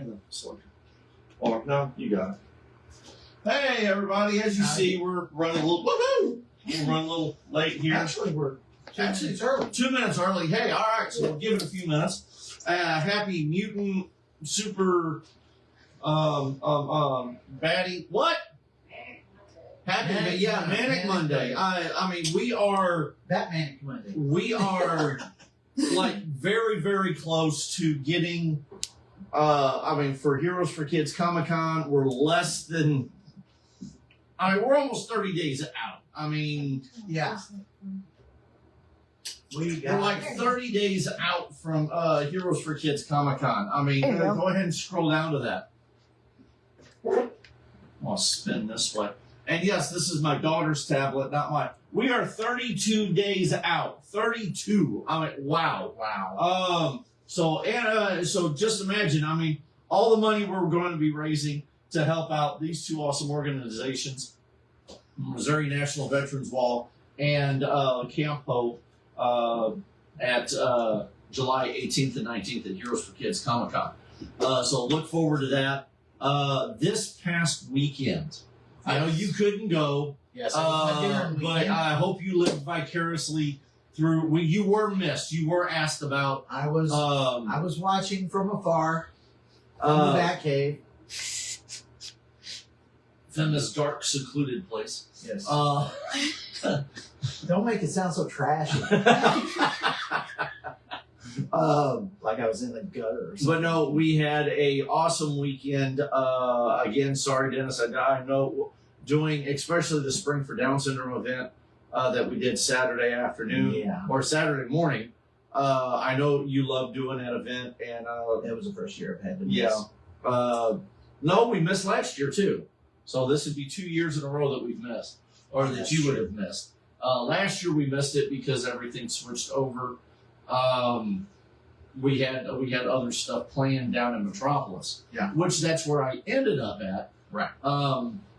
in the selector. Or, no, you got it. Hey, everybody. As you see, we're running a little, woohoo! We're running a little late here. Actually, we're 2 minutes early. 2 minutes early. Hey, all right, so we'll give it a few minutes. Happy mutant super baddie. What? Happy Manic Monday. I mean, we are Batman Monday. We are like very, very close to getting for Heroes for Kids Comic-Con, we're less than we're almost 30 days out. I mean, yeah. We're like 30 days out from Heroes for Kids Comic-Con. I mean, go ahead and scroll down to that. I'll spin this way. And yes, this is my daughter's tablet, not mine. We are 32 days out. 32. I mean, wow. Wow. So just imagine, I mean, all the money we're going to be raising to help out these two awesome organizations, Missouri National Veterans Wall and Campo, at July 18th and 19th at Heroes for Kids Comic-Con. So look forward to that. This past weekend, I know you couldn't go, yes, but I hope you lived vicariously through. You were missed. You were asked about. I was watching from afar from the Batcave. From this dark, secluded place. Yes. Don't make it sound so trashy. Like I was in the gutter or something. But no, we had a awesome weekend. Again, sorry, Dennis. I know doing especially the Spring for Down Syndrome event that we did Saturday afternoon or Saturday morning. I know you love doing that event, and it was the first year I've had to miss. Yeah. No, we missed last year too. So this would be 2 years in a row that we've missed, or that you would have missed. Last year we missed it because everything switched over. We had other stuff planned down in Metropolis, which that's where I ended up at. Right.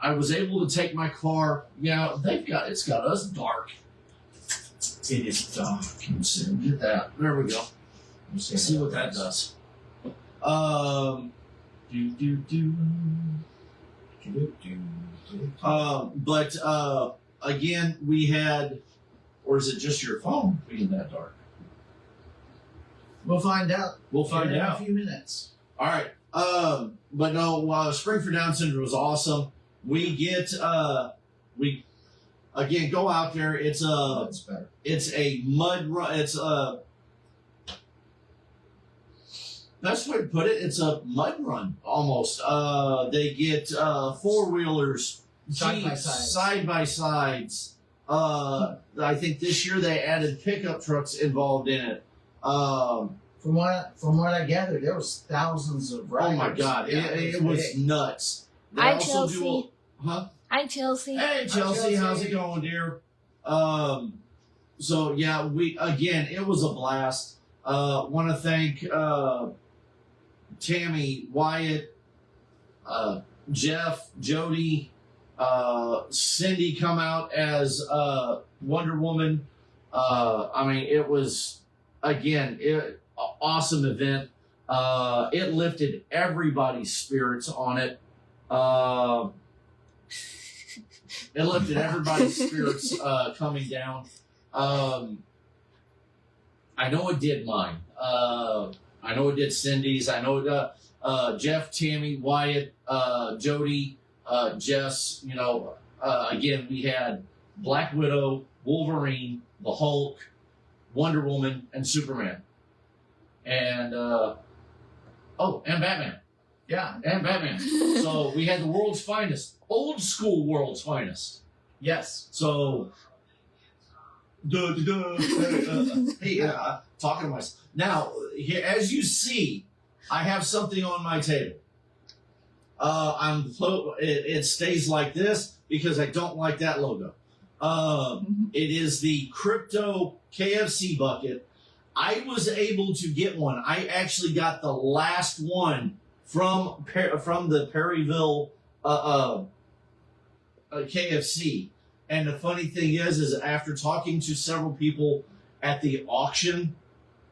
I was able to take my car. Yeah, it's got us dark. It is dark. Get that. There we go. Let's see what that does. But again, we had, or is it just your phone being that dark? We'll find out. We'll find out in a few minutes. All right. But no, Spring for Down Syndrome was awesome. We get we again go out there. It's a mud run. It's a best way to put it. It's a mud run almost. They get 4-wheelers, side by sides. I think this year they added pickup trucks involved in it. From what I gathered, there was thousands of riders. Oh my God, it was nuts. Hi, Chelsea. Hi, Chelsea. Hey, Chelsea, how's it going, dear? So yeah, it was a blast. Want to thank Tammy, Wyatt, Jeff, Jody, Cindy come out as Wonder Woman. I mean, it was awesome event. It lifted everybody's spirits on it. It lifted everybody's spirits coming down. I know it did mine. I know it did Cindy's. I know Jeff, Tammy, Wyatt, Jody, Jess. You know, again, we had Black Widow, Wolverine, the Hulk, Wonder Woman, and Superman. And and Batman. Yeah. And Batman. So we had the world's finest, old school world's finest. Yes. So, hey, talking to myself. Now, here, as you see, I have something on my table. It stays like this because I don't like that logo. It is the Crypto KFC bucket. I was able to get one. I actually got the last one from the Perryville KFC. And the funny thing is after talking to several people at the auction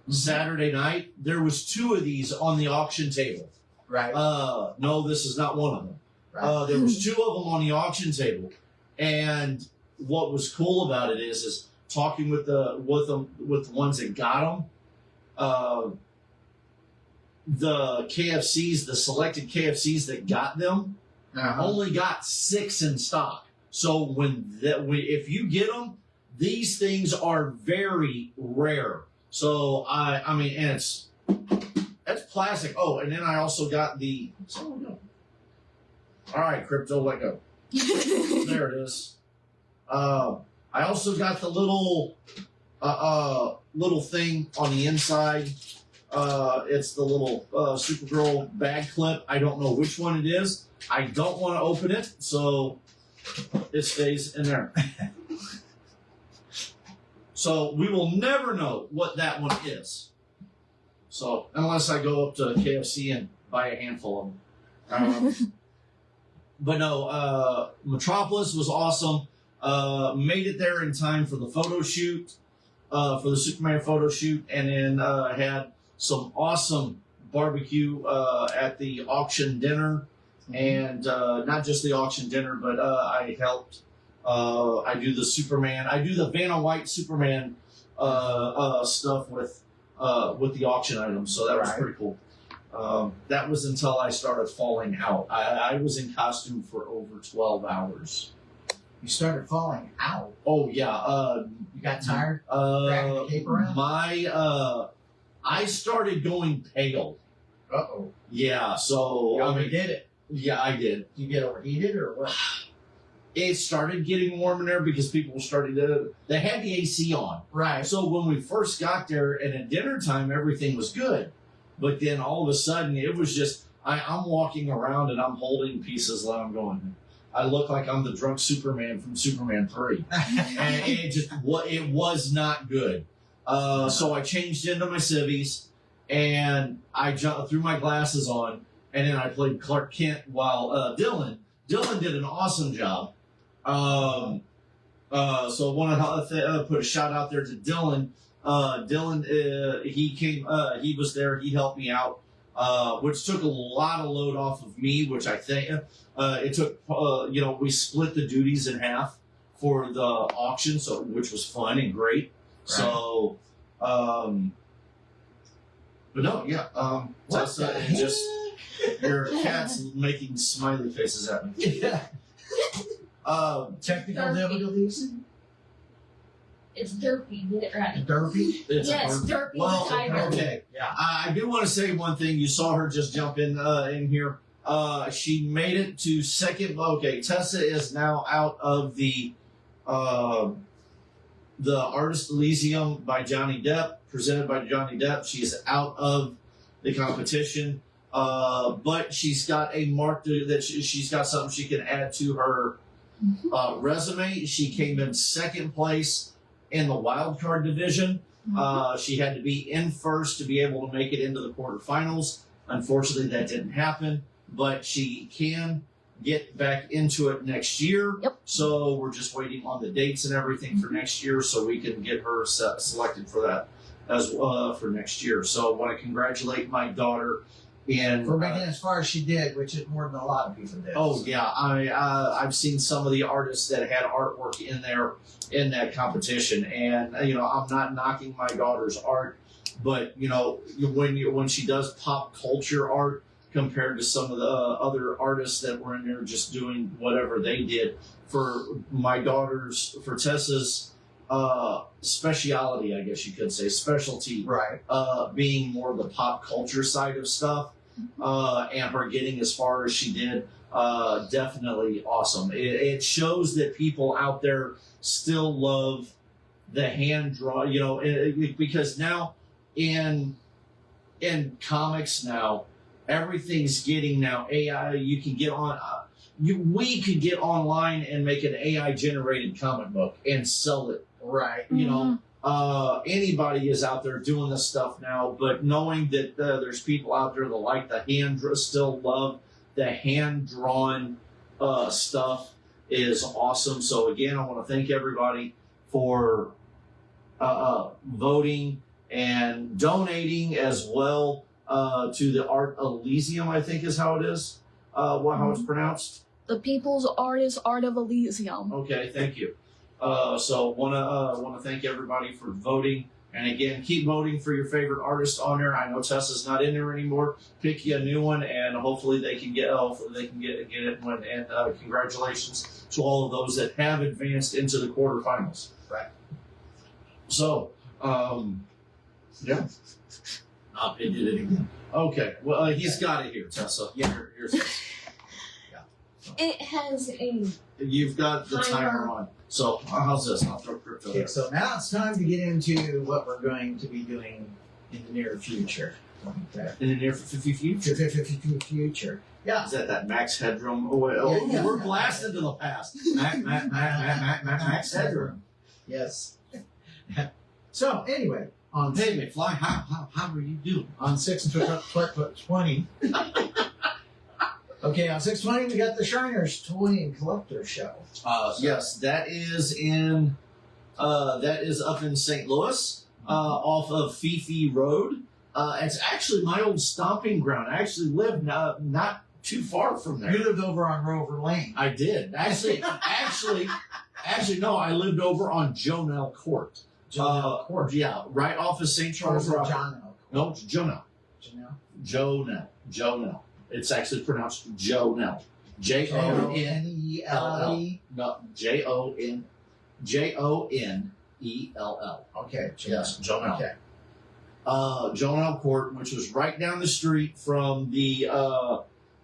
Saturday night, there was 2 of these on the auction table. Right. No, this is not one of them. Right. There was 2 of them on the auction table, and what was cool about it is talking with the ones that got them. The KFCs, the selected KFCs that got them, only got 6 in stock. So if you get them, these things are very rare. So I mean, and that's plastic. Oh, and then I also got the. All right, crypto Lego. There it is. I also got the little thing on the inside. It's the little Supergirl bag clip. I don't know which one it is. I don't want to open it, so it stays in there. So we will never know what that one is. So unless I go up to KFC and buy a handful of them. But no, Metropolis was awesome. Made it there in time for the photo shoot, for the Superman photo shoot, and then had some awesome barbecue at the auction dinner. And not just the auction dinner, but I helped. I do the Superman. I do the Vanna White Superman stuff with the auction items. So that was pretty cool. That was until I started falling out. I was in costume for over 12 hours. You started falling out. Oh yeah. You got tired? Dragging the cape around? I started going pale. Uh-oh. Yeah. So You did it. Yeah, I did. You get overheated or what? It started getting warm in there because people were starting to. They had the AC on. Right. So when we first got there, and at dinner time, everything was good. But then all of a sudden, it was just I'm walking around and I'm holding pieces and I'm going. I look like I'm the drunk Superman from Superman 3, and it was not good. So I changed into my civvies, and I threw my glasses on, and then I played Clark Kent while Dylan did an awesome job. So I want to put a shout out there to Dylan. Dylan, he came, he was there, he helped me out, which took a lot of load off of me, which I think, it took, we split the duties in half for the auction, so, which was fun and great. Right. So, but no, yeah, Tessa, just, your cat's making smiley faces at me. Yeah. Technical difficulties? It's derpy, get it right. Derpy? Yes, derpy. Well, okay. Yeah. I do want to say one thing. You saw her just jump in here. She made it to second. Okay, Tessa is now out of the Artist Elysium by Johnny Depp, presented by Johnny Depp. She is out of the competition, but she's got a mark that she's got something she can add to her resume. She came in second place in the wild card division. She had to be in first to be able to make it into the quarterfinals. Unfortunately, that didn't happen, but she can get back into it next year. Yep. So we're just waiting on the dates and everything for next year so we can get her selected for that as for next year. So I want to congratulate my daughter for making it as far as she did, which is more than a lot of people did. Oh yeah, I've seen some of the artists that had artwork in there in that competition, and I'm not knocking my daughter's art, but when she does pop culture art compared to some of the other artists that were in there just doing whatever they did, for Tessa's speciality, I guess you could say, specialty, right? Being more the pop culture side of stuff. And her getting as far as she did, definitely awesome. It shows that people out there still love the hand draw, because now in comics now, everything's getting now AI. You can get on, we could get online and make an AI generated comic book and sell it. Right. Anybody is out there doing this stuff now, but knowing that there's people out there that like still love the hand-drawn stuff is awesome. So again, I want to thank everybody for voting and donating as well. to the Art Elysium, I think is how it is. How it's pronounced. The People's Artist Art of Elysium. Okay, thank you. So wanna thank everybody for voting, and again, keep voting for your favorite artist on there. I know Tessa's not in there anymore. Pick you a new one, and hopefully they can get it. And congratulations to all of those that have advanced into the quarterfinals. Right. So, yeah. It did it again. Okay. Well, he's got it here, Tessa. Yeah. Here's this. It has a. You've got the timer on. So how's this? I'll throw crypto Okay, there. so now it's time to get into what we're going to be doing in the near future. Okay. In the near future. Future. Yeah. Is that Max Headroom? Yeah. We're blasted to the past. Max Headroom. Yes. So anyway, on Hey McFly, how are you doing? on 6/20. Okay, on 6/20 we got the Shriners Toy and Collector Show. Yes, that is up in St. Louis, off of Fifi Road. It's actually my old stomping ground. I actually lived not too far from there. You lived over on Rover Lane. I did. Actually, no, I lived over on Jonell Court. Court. Yeah, right off of St. Charles Or Rock. John No, Jonell. Jonell. It's actually pronounced Jonell. Jonell. No, Jonell. Okay. Yes, Jonell. Okay. Jonell Court, which was right down the street from the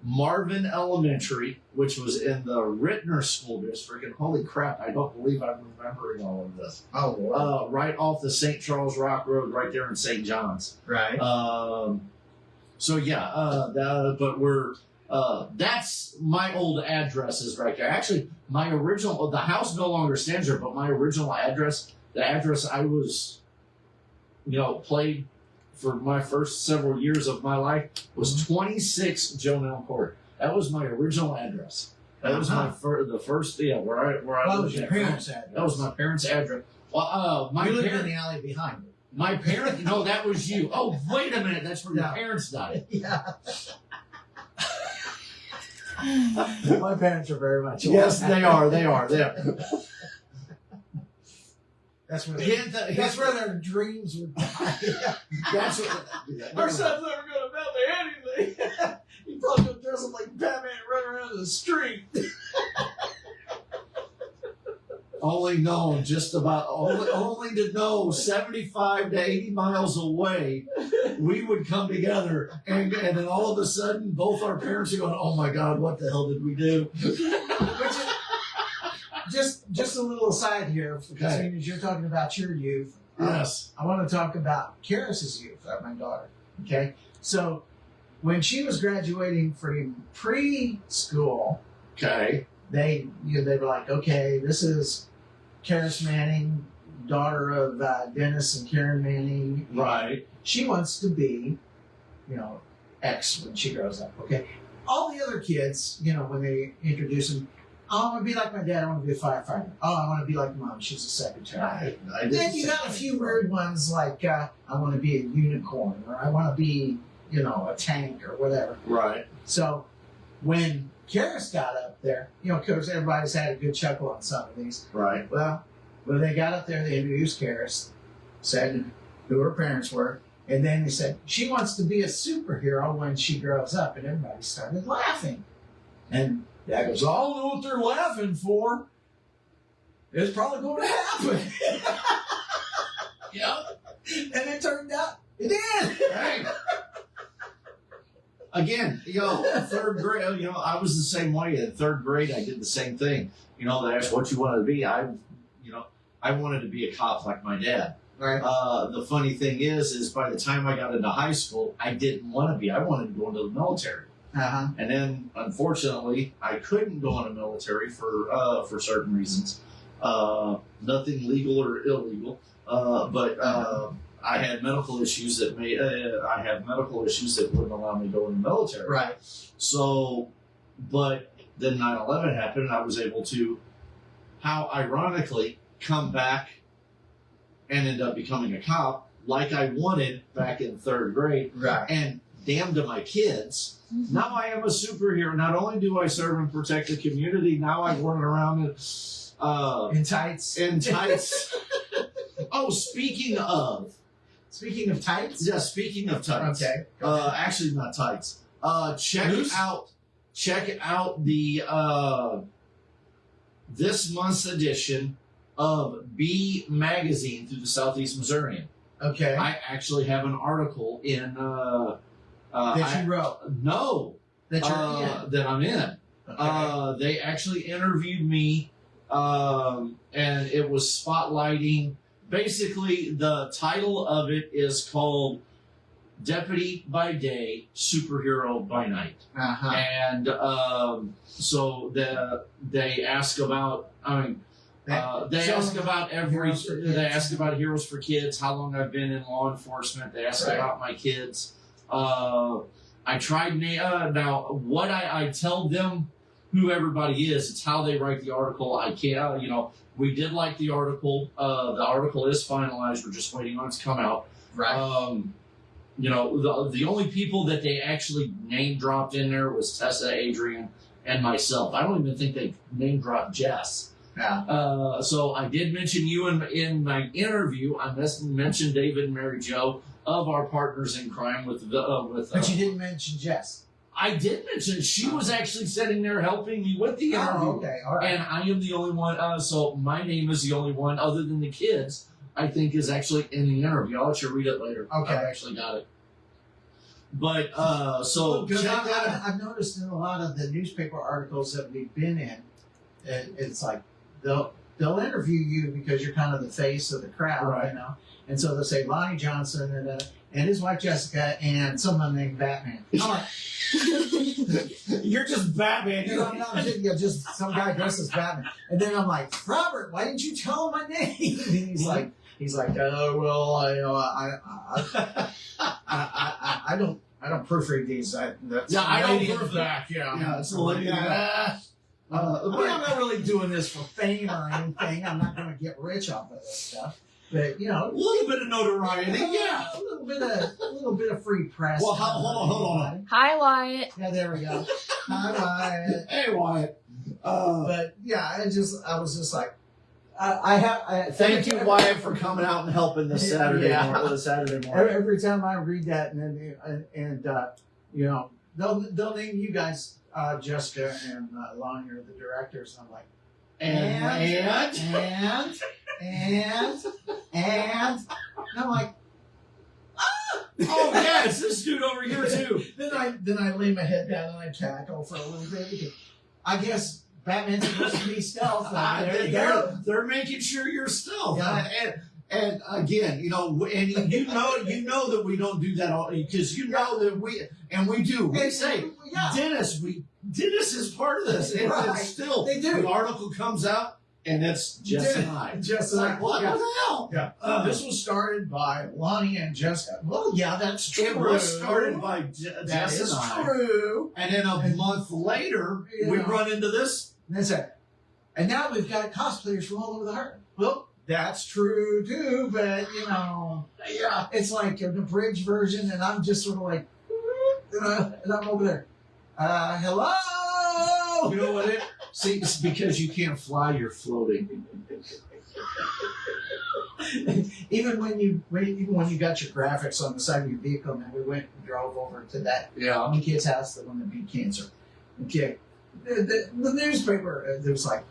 Marvin Elementary, which was in the Rittner School District. And holy crap, I don't believe I'm remembering all of this. Oh, Lord. Right off the St. Charles Rock Road, right there in St. John's. Right. So yeah, but we're that's my old addresses right there. Actually, my original the house no longer stands there, but my original address, the address I was, played for my first several years of my life was 26 Jonell Court. That was my original address. That was my the first where I That was lived your at. parents' address. That was my parents' address. Well, my You lived in parents. the alley behind it. My parents, no, that was you. Oh, wait a minute, that's where your Yeah. parents died. Yeah. My parents are very much Yes, they are. That's where That's where their dreams would die. That's what. Our son's never going to amount to anything. He probably going to dress up like Batman and run around in the street. Only known just about only to know 75 to 80 miles away, we would come together, and then all of a sudden, both our parents are going, "Oh my God, what the hell did we do?" Just a little aside here, because Okay. you're talking about your youth. Yes. I want to talk about Karis's youth, my daughter. Okay, so when she was graduating from preschool, Okay. they were like, okay, this is Karis Manning, daughter of Dennis and Karen Manning. Right. She wants to be, X when she grows up. Okay, all the other kids, when they introduce them, oh, I want to be like my dad. I want to be a firefighter. Oh, I want to be like mom. She's a secretary. I did Then you the got same a thing. few weird ones like I want to be a unicorn, or I want to be, a tank or whatever. Right. So when Karis got up there, of course, everybody's had a good chuckle on some of these. Right. Well, when they got up there, they introduced Karis, said who her parents were, and then they said she wants to be a superhero when she grows up, and everybody started laughing. And Dad goes, I don't know what they're laughing for. It's probably going to happen. Yeah. And it turned out it did. Right. Again, third grade, I was the same way. In third grade, I did the same thing. They asked what you wanted to be. I wanted to be a cop like my dad. Right. The funny thing is by the time I got into high school, I didn't want to be. I wanted to go into the military. Uh-huh. And then, unfortunately, I couldn't go in the military for certain reasons. Nothing legal or illegal, but I had medical issues that wouldn't allow me to go in the military. Right. So, but then 9/11 happened, and I was able to, how ironically, come back and end up becoming a cop like I wanted back in third grade. Right. And damn to my kids. Now I am a superhero. Not only do I serve and protect the community, now I'm running around In tights. in tights. Oh, speaking of tights. yeah, speaking of tights. Okay. Actually, not tights. Loose? Check out the this month's edition of B Magazine through the Southeast Missourian. Okay. I actually have an article in That you wrote. no That you're in. that I'm in. Okay. They actually interviewed me, and it was spotlighting. Basically, the title of it is called "Deputy by Day, Superhero by Night," Uh-huh. and so they ask about. They ask about Heroes for Kids. They ask about Heroes for Kids, how long I've been in law enforcement. They ask Right. about my kids. I tried now. What I tell them who everybody is. It's how they write the article. I can't. We did like the article. The article is finalized. We're just waiting on it to come out. Right. The only people that they actually name dropped in there was Tessa, Adrian, and myself. I don't even think they name dropped Jess. Yeah. So I did mention you in my interview. I mentioned David and Mary Jo of our partners in crime with. But you didn't mention Jess. I did mention she was actually sitting there helping me with the interview. Oh, okay. All right. And I am the only one. So my name is the only one, other than the kids, I think is actually in the interview. I'll let you read it later. Okay. I've actually got it. But so Because check that out. I've noticed in a lot of the newspaper articles that we've been in, it's like they'll interview you because you're kind of the face of the crowd, Right. And so they'll say Lonnie Johnson and his wife Jessica and someone named Batman. I'm like, You're just Batman. I'm not kidding you, just some guy dressed as Batman. And then I'm like, Robert, why didn't you tell him my name? And he's like, oh well, I don't proofread these. That's Yeah, I don't lady in the proofread. back. Yeah, it's a lady. I'm not really doing this for fame or anything. I'm not going to get rich off of this stuff. But A little bit of notoriety, yeah. a little bit of free press. Well, hold on. Hi, Wyatt. Yeah, there we go. Hi, Wyatt. Hey, Wyatt. But yeah, I was just like, I Thank you, Wyatt, for coming out and helping this Saturday Yeah. morning. Every time I read that, and they'll name you guys Jessica and Lonnie are the directors. And I'm like, and I'm like, Oh yeah, it's this dude over here too. then I lay my head down and I cackle for a little bit because I guess Batman's supposed to be stealth. There you go. They're making sure you're stealth. Yeah. And again, and you know that we don't do that all because you know that we do. We say Yeah. Dennis is part of this, and Right. it's still They do. the article comes out and it's Jess and I. Just It's like what yeah. the hell? Yeah. This was started by Lonnie and Jessica. Well, yeah, that's true. It was started by That Jess is and I. true. And then a month later, we Yeah. run into this. And that's it. And now we've got cosplayers from all over the heart. Well, that's true too, but Yeah. it's like an abridged version, and I'm just sort of like, and I'm over there. Hello. You know what? See, it's because you can't fly, you're floating. Even when you got your graphics on the side of your vehicle, and we went and drove over to that Yeah. one kid's house, the one that beat cancer. Okay, the newspaper, there was like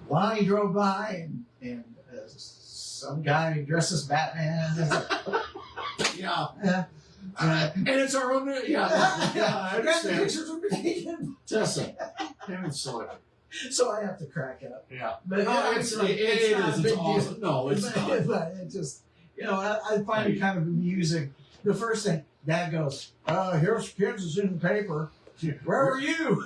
Lonnie drove by and some guy dressed as Batman. Yeah. Yeah. And it's our own. Yeah. I And the understand. pictures were taken. Tessa. Damn it, so. So I have to crack up. Yeah. But No, yeah, it's not a it's big awesome. deal. No, it's not. But it just, I find it kind of amusing. The first thing, Dad goes, here's Kansas in the paper. Where were you?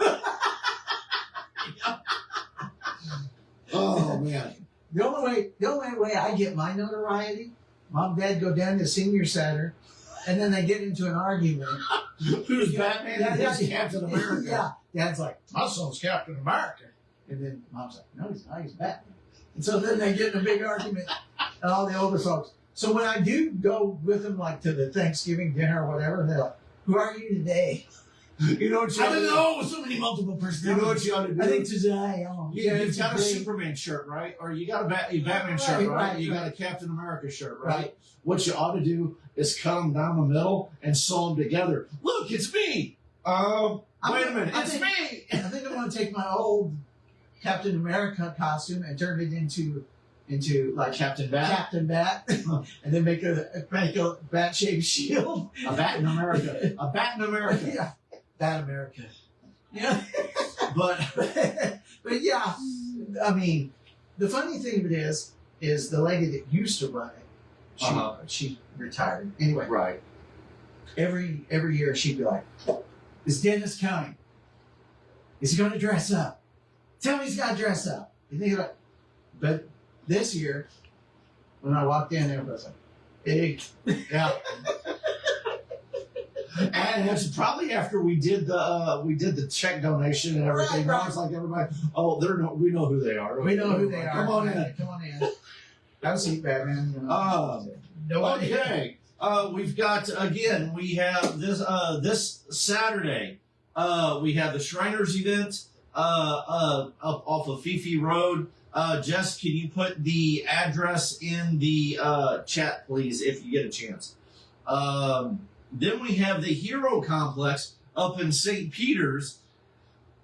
Oh man. The only way I get my notoriety, Mom and Dad go down to senior center, and then they get into an argument. Who's Batman? Yeah, and yeah. who's Captain America? Yeah. Dad's like, my son's Captain America. And then Mom's like, no, he's not, he's Batman. And so then they get in a big argument, and all the older folks. So when I do go with them, like to the Thanksgiving dinner or whatever, they're like, Who are you today? You know what you I ought to don't do? know. So many multiple You personalities. know what you ought to do? I think today. Yeah, you've got a today- Superman shirt, right? Or you got a Batman shirt, right? You got a Captain America shirt, right? Right. What you ought to do is cut them down the middle and sew them together. Look, it's me. Wait a minute, I it's think- me. I think I'm going to take my old Captain America costume and turn it into like Captain Bat, Captain Bat, and then make a bat-shaped shield. a Bat in America, a Bat in America. Yeah, Bat America. Yeah, But but yeah, I mean, the funny thing of it is the lady that used to run it, she retired. Anyway, right, every year she'd be like, "Is Dennis coming? Is he going to dress up? Tell me he's got to dress up." And they like, but this year, when I walked in, everybody was like, "Hey." yeah. And it's probably after we did the check donation and everything. Right. Now it's like everybody, we know who they are. We know who they are. Come on in. Come on in. Have a seat, Batman. You know. Nobody- Okay. We've got again. We have this Saturday. We have the Shriners event up off of Fifi Road. Jess, can you put the address in the chat, please, if you get a chance? Then we have the Hero Complex up in St. Peter's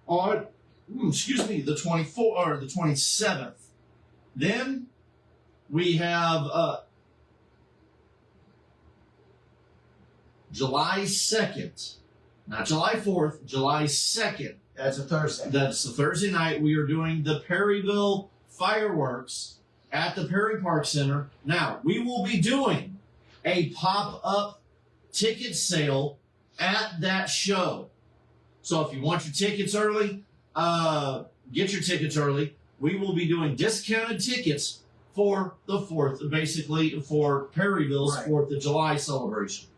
on, the 24th or the 27th. Then we have July 2nd, not July 4th, July 2nd. That's a Thursday. That's the Thursday night. We are doing the Perryville fireworks at the Perry Park Center. Now, we will be doing a pop-up ticket sale at that show. So if you want your tickets early, get your tickets early. We will be doing discounted tickets for the 4th, basically for Perryville's Right. 4th of July celebration.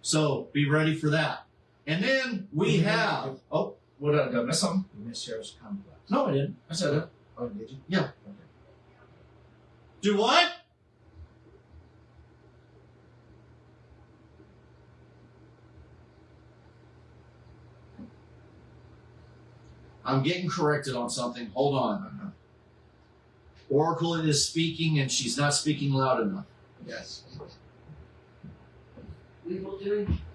So be ready for that. And then we have, what did I miss something? You missed Heroes Complex. No, I didn't. I said it. Oh, did you? Yeah. Okay. Do what? I'm getting corrected on something. Hold on. Oracle is speaking, and she's not speaking loud enough. Yes. We will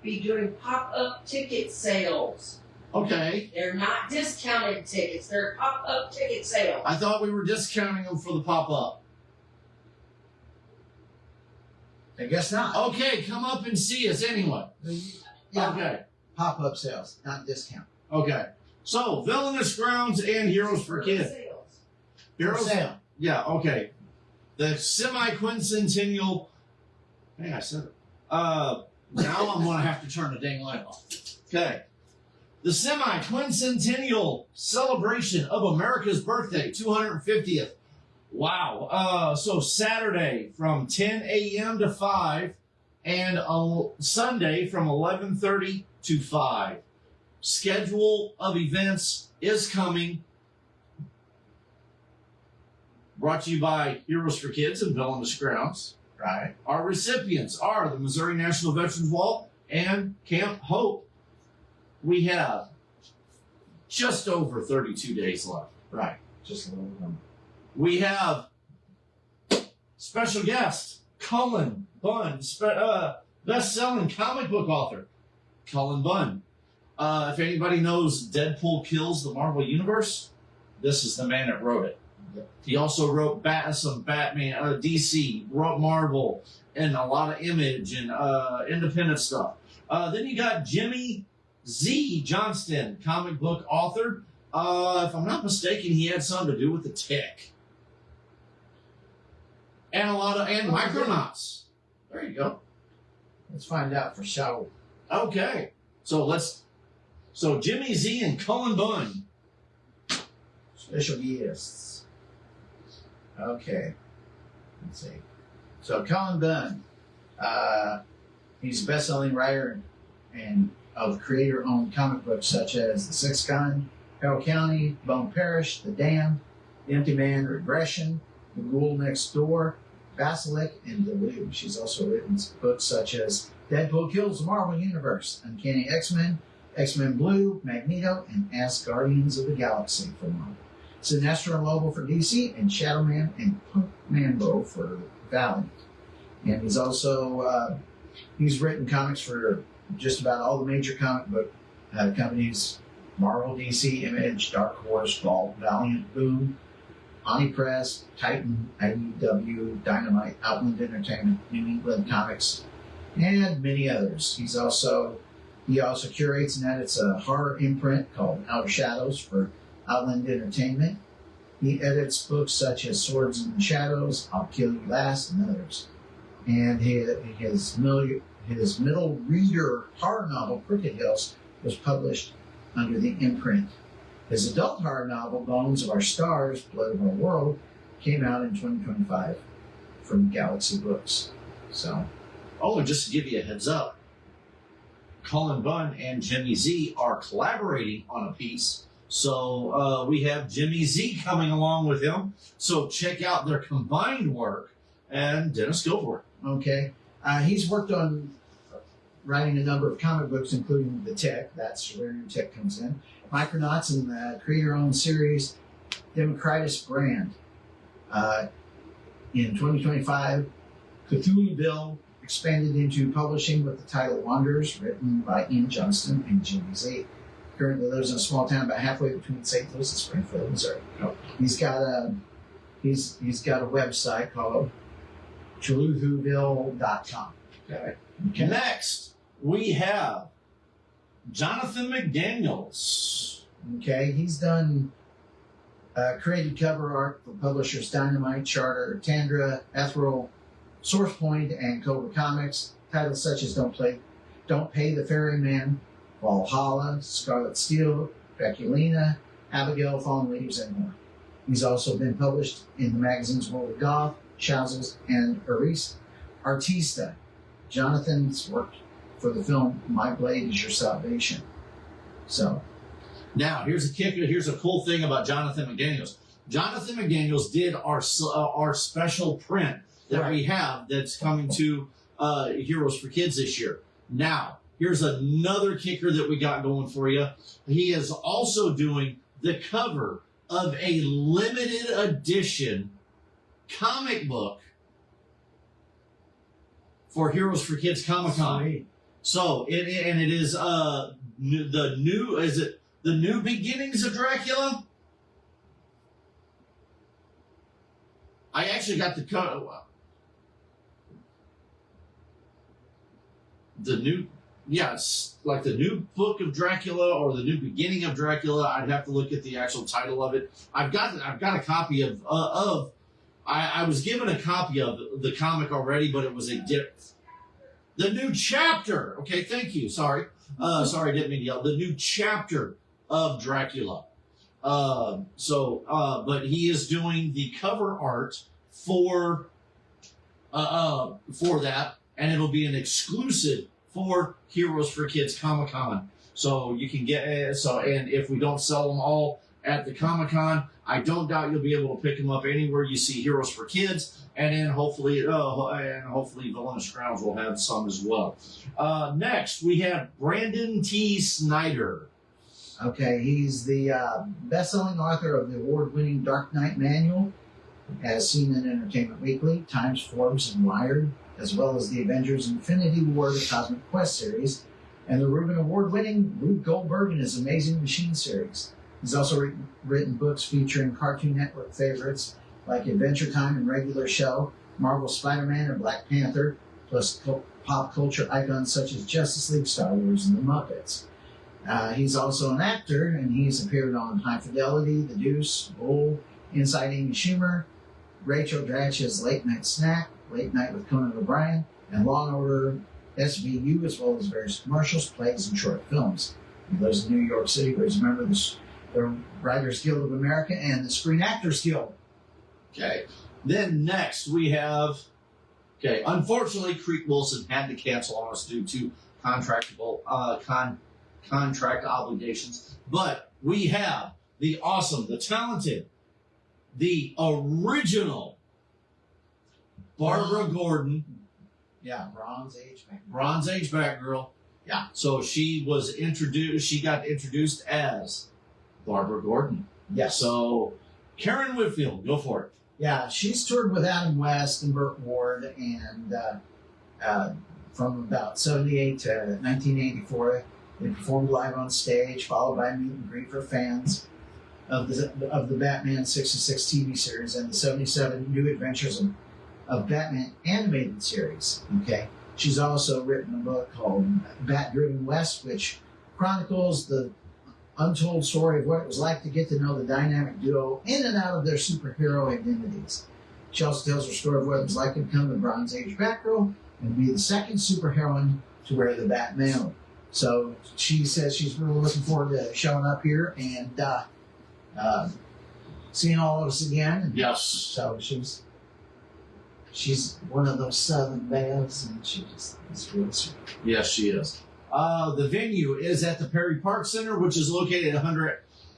be doing pop-up ticket sales. Okay. They're not discounted tickets. They're pop-up ticket sales. I thought we were discounting them for the pop-up. I guess not. Okay, come up and see us anyway. Yeah. Okay. Pop-up sales, not discount. Okay. So, Villainous Grounds and Heroes for Kids. Sales. For Heroes. sale. Yeah. Okay. The semi-quincentennial. Hey, I said it. Now I'm going to have to turn the dang light off. Okay. The semi-quincentennial celebration of America's birthday, 250th. Wow. So Saturday from 10 a.m. to 5 and Sunday from 11:30 to 5. Schedule of events is coming. Brought to you by Heroes for Kids and Villainous Grounds. Right. Our recipients are the Missouri National Veterans Wall and Camp Hope. We have just over 32 days left. Right. Just a little number. We have special guest, Cullen Bunn, best-selling comic book author, Cullen Bunn. If anybody knows Deadpool Kills the Marvel Universe, this is the man that wrote it. Yep. He also wrote some Batman, DC, wrote Marvel, and a lot of Image and independent stuff. Then you got Jimmy Z. Johnston, comic book author. If I'm not mistaken, he had something to do with the Tick. And Micronauts. There you go. Let's find out for sure. Okay. So Jimmy Z and Cullen Bunn. Special guests. Okay. Let's see. So Colin Bunn, he's a best-selling writer and of creator-owned comic books such as The Sixth Con, Carroll County, Bone Parish, The Dam, The Empty Man, Regression, The Ghoul Next Door, Basilic, and Deluge. She's also written books such as Deadpool kills the Marvel Universe. Uncanny X-Men, X-Men Blue, Magneto, and Asgardians of the Galaxy for Marvel. Sinestro and Lobo for DC, and Shadow Man and Punk Mambo for Valiant. And he's also he's written comics for just about all the major comic book companies: Marvel, DC, Image, Dark Horse, Vault, Valiant, Boom, Omnipress, Titan, IDW, Dynamite, Outland Entertainment, New England Comics, and many others. He also curates and edits a horror imprint called Outer Shadows for Outland Entertainment. He edits books such as Swords and Shadows, I'll Kill You Last, and others. And his middle reader horror novel, Crooked Hills, was published under the imprint. His adult horror novel, Bones of Our Stars, Blood of Our World, came out in 2025 from Galaxy Books. So, Oh, and just to give you a heads up, Colin Bunn and Jimmy Z are collaborating on a piece. So we have Jimmy Z coming along with him. So check out their combined work. And Dennis, go for it. okay. He's worked on writing a number of comic books, including The Tech. That's where your tech comes in. Micronauts and the create-your-own series, Democritus Brand. In 2025, Cthulhuville expanded into publishing with the title Wonders, written by Ian Johnston and Jimmy Z. Currently lives in a small town about halfway between St. Louis and Springfield, Missouri. He's got a website called Cthulhuville.com. Okay. Next, we have Jonathan McDaniels. Okay, he's done created cover art for publishers Dynamite, Charter, Tandra, Ethereal, SourcePoint, and Cobra Comics. Titles such as Don't Pay the Ferryman, Valhalla, Scarlet Steel, Beculina, Abigail, Fallen Leaves, and more. He's also been published in the magazines World of Goth, Shazels, and Artista. Jonathan's worked for the film My Blade Is Your Salvation. So, Now, here's a kicker. Here's a cool thing about Jonathan McDaniels. Jonathan McDaniels did our special print that we have that's coming to Heroes for Kids this year. Now, here's another kicker that we got going for you. He is also doing the cover of a limited edition comic book for Heroes for Kids Comic-Con. So, it is the new beginnings of Dracula? I actually got the it's like the new book of Dracula or the new beginning of Dracula. I'd have to look at the actual title of it. I've got a copy of I was given a copy of the comic already, but it was the new chapter. Okay, thank you. Sorry, I didn't mean to yell. The new chapter of Dracula. But he is doing the cover art for that, and it'll be an exclusive for Heroes for Kids Comic-Con. So you can get and if we don't sell them all at the Comic-Con, I don't doubt you'll be able to pick them up anywhere you see Heroes for Kids, and then hopefully Villainous Crowns will have some as well. Next, we have Brandon T. Snyder. okay, he's the best-selling author of the award-winning Dark Knight Manual, as seen in Entertainment Weekly, Times, Forbes, and Wired, as well as the Avengers Infinity War, the Cosmic Quest series, and the Reuben Award-winning Rube Goldberg and his Amazing Machine series. He's also written books featuring Cartoon Network favorites like Adventure Time and Regular Show, Marvel Spider-Man and Black Panther, plus pop culture icons such as Justice League, Star Wars, and the Muppets. He's also an actor, and he's appeared on High Fidelity, The Deuce, Bull, Inside Amy Schumer, Rachel Dratch's Late Night Snack, Late Night with Conan O'Brien, and Law & Order SVU, as well as various commercials, plays, and short films. He lives in New York City, where he's a member of the Writers Guild of America and the Screen Actors Guild. Okay. Then next we have, unfortunately, Creek Wilson had to cancel on us due to contract obligations. But we have the awesome, the talented, the original Barbara Gordon Yeah, Bronze Age. Bronze Age Batgirl. Yeah. So she was introduced. She got introduced as Barbara Gordon. Yes. So Karen Whitfield, go for it. Yeah, she's toured with Adam West and Burt Ward, and from about 78 to 1984, they performed live on stage, followed by a meet and greet for fans of the Batman 66 TV series and the 77 New Adventures of Batman animated series. Okay, she's also written a book called Bat-Driven West, which chronicles the untold story of what it was like to get to know the dynamic duo in and out of their superhero identities. She also tells her story of what it was like to become the Bronze Age Batgirl and be the second superheroine to wear the Bat mantle. So she says she's really looking forward to showing up here and seeing all of us again. And Yes. so she's one of those Southern belles, and she just is really sweet. Yes, she is. The venue is at the Perry Park Center, which is located at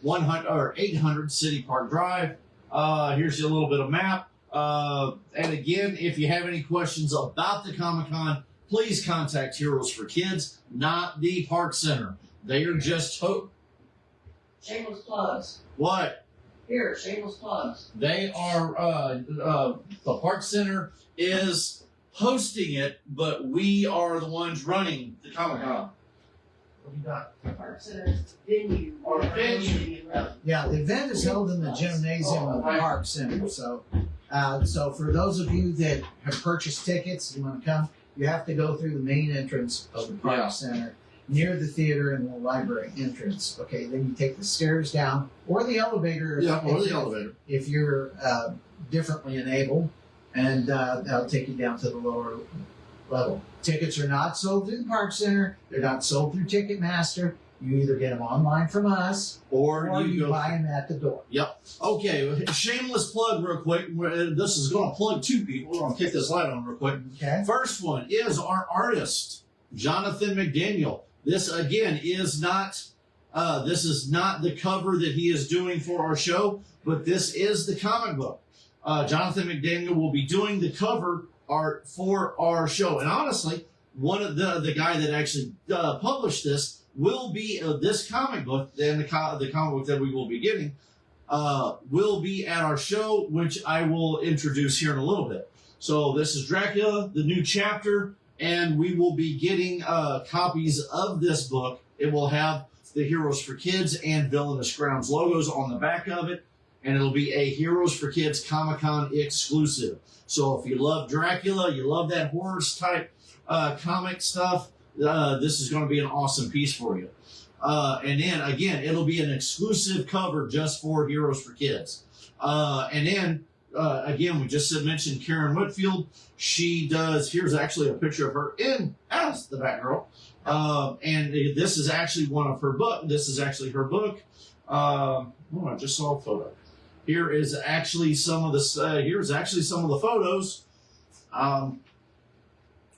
800 City Park Drive. Here's your little bit of map. And again, if you have any questions about the Comic-Con, please contact Heroes for Kids, not the Park Center. They are just Shameless plugs. what? Here, shameless plugs. They are, the Park Center is hosting it, but we are the ones running the Comic-Con. What do you got? Park Center's venue. Our venue. Yeah, the event is held in the gymnasium of the Park Center. So for those of you that have purchased tickets, you want to come, you have to go through the main entrance of the Park Yeah. Center, near the theater and the library entrance. Okay, then you take the stairs down, or the elevator. If you're differently enabled, and that'll take you down to the lower level. Tickets are not sold through the Park Center. They're not sold through Ticketmaster. You either get them online from us, Or you go. buy them at the door. Okay, shameless plug real quick. This is going to plug two people. We're going to kick this light on real quick. Okay. First one is our artist, Jonathan McDaniel. This, again, is not the cover that he is doing for our show, but this is the comic book. Jonathan McDaniel will be doing the cover art for our show. And honestly, one of the guy that actually published this will be this comic book, and the comic book that we will be getting will be at our show, which I will introduce here in a little bit. So this is Dracula, the new chapter, and we will be getting copies of this book. It will have the Heroes for Kids and Villainous Grounds logos on the back of it, and it'll be a Heroes for Kids Comic-Con exclusive. So if you love Dracula, you love that horror type comic stuff, this is going to be an awesome piece for you. And then, again, it'll be an exclusive cover just for Heroes for Kids. And then, again, we just mentioned Karen Whitfield. She does, here's actually a picture of her as the Batgirl. And this is actually one of her book. This is actually her book. I just saw a photo. Here is actually some of the photos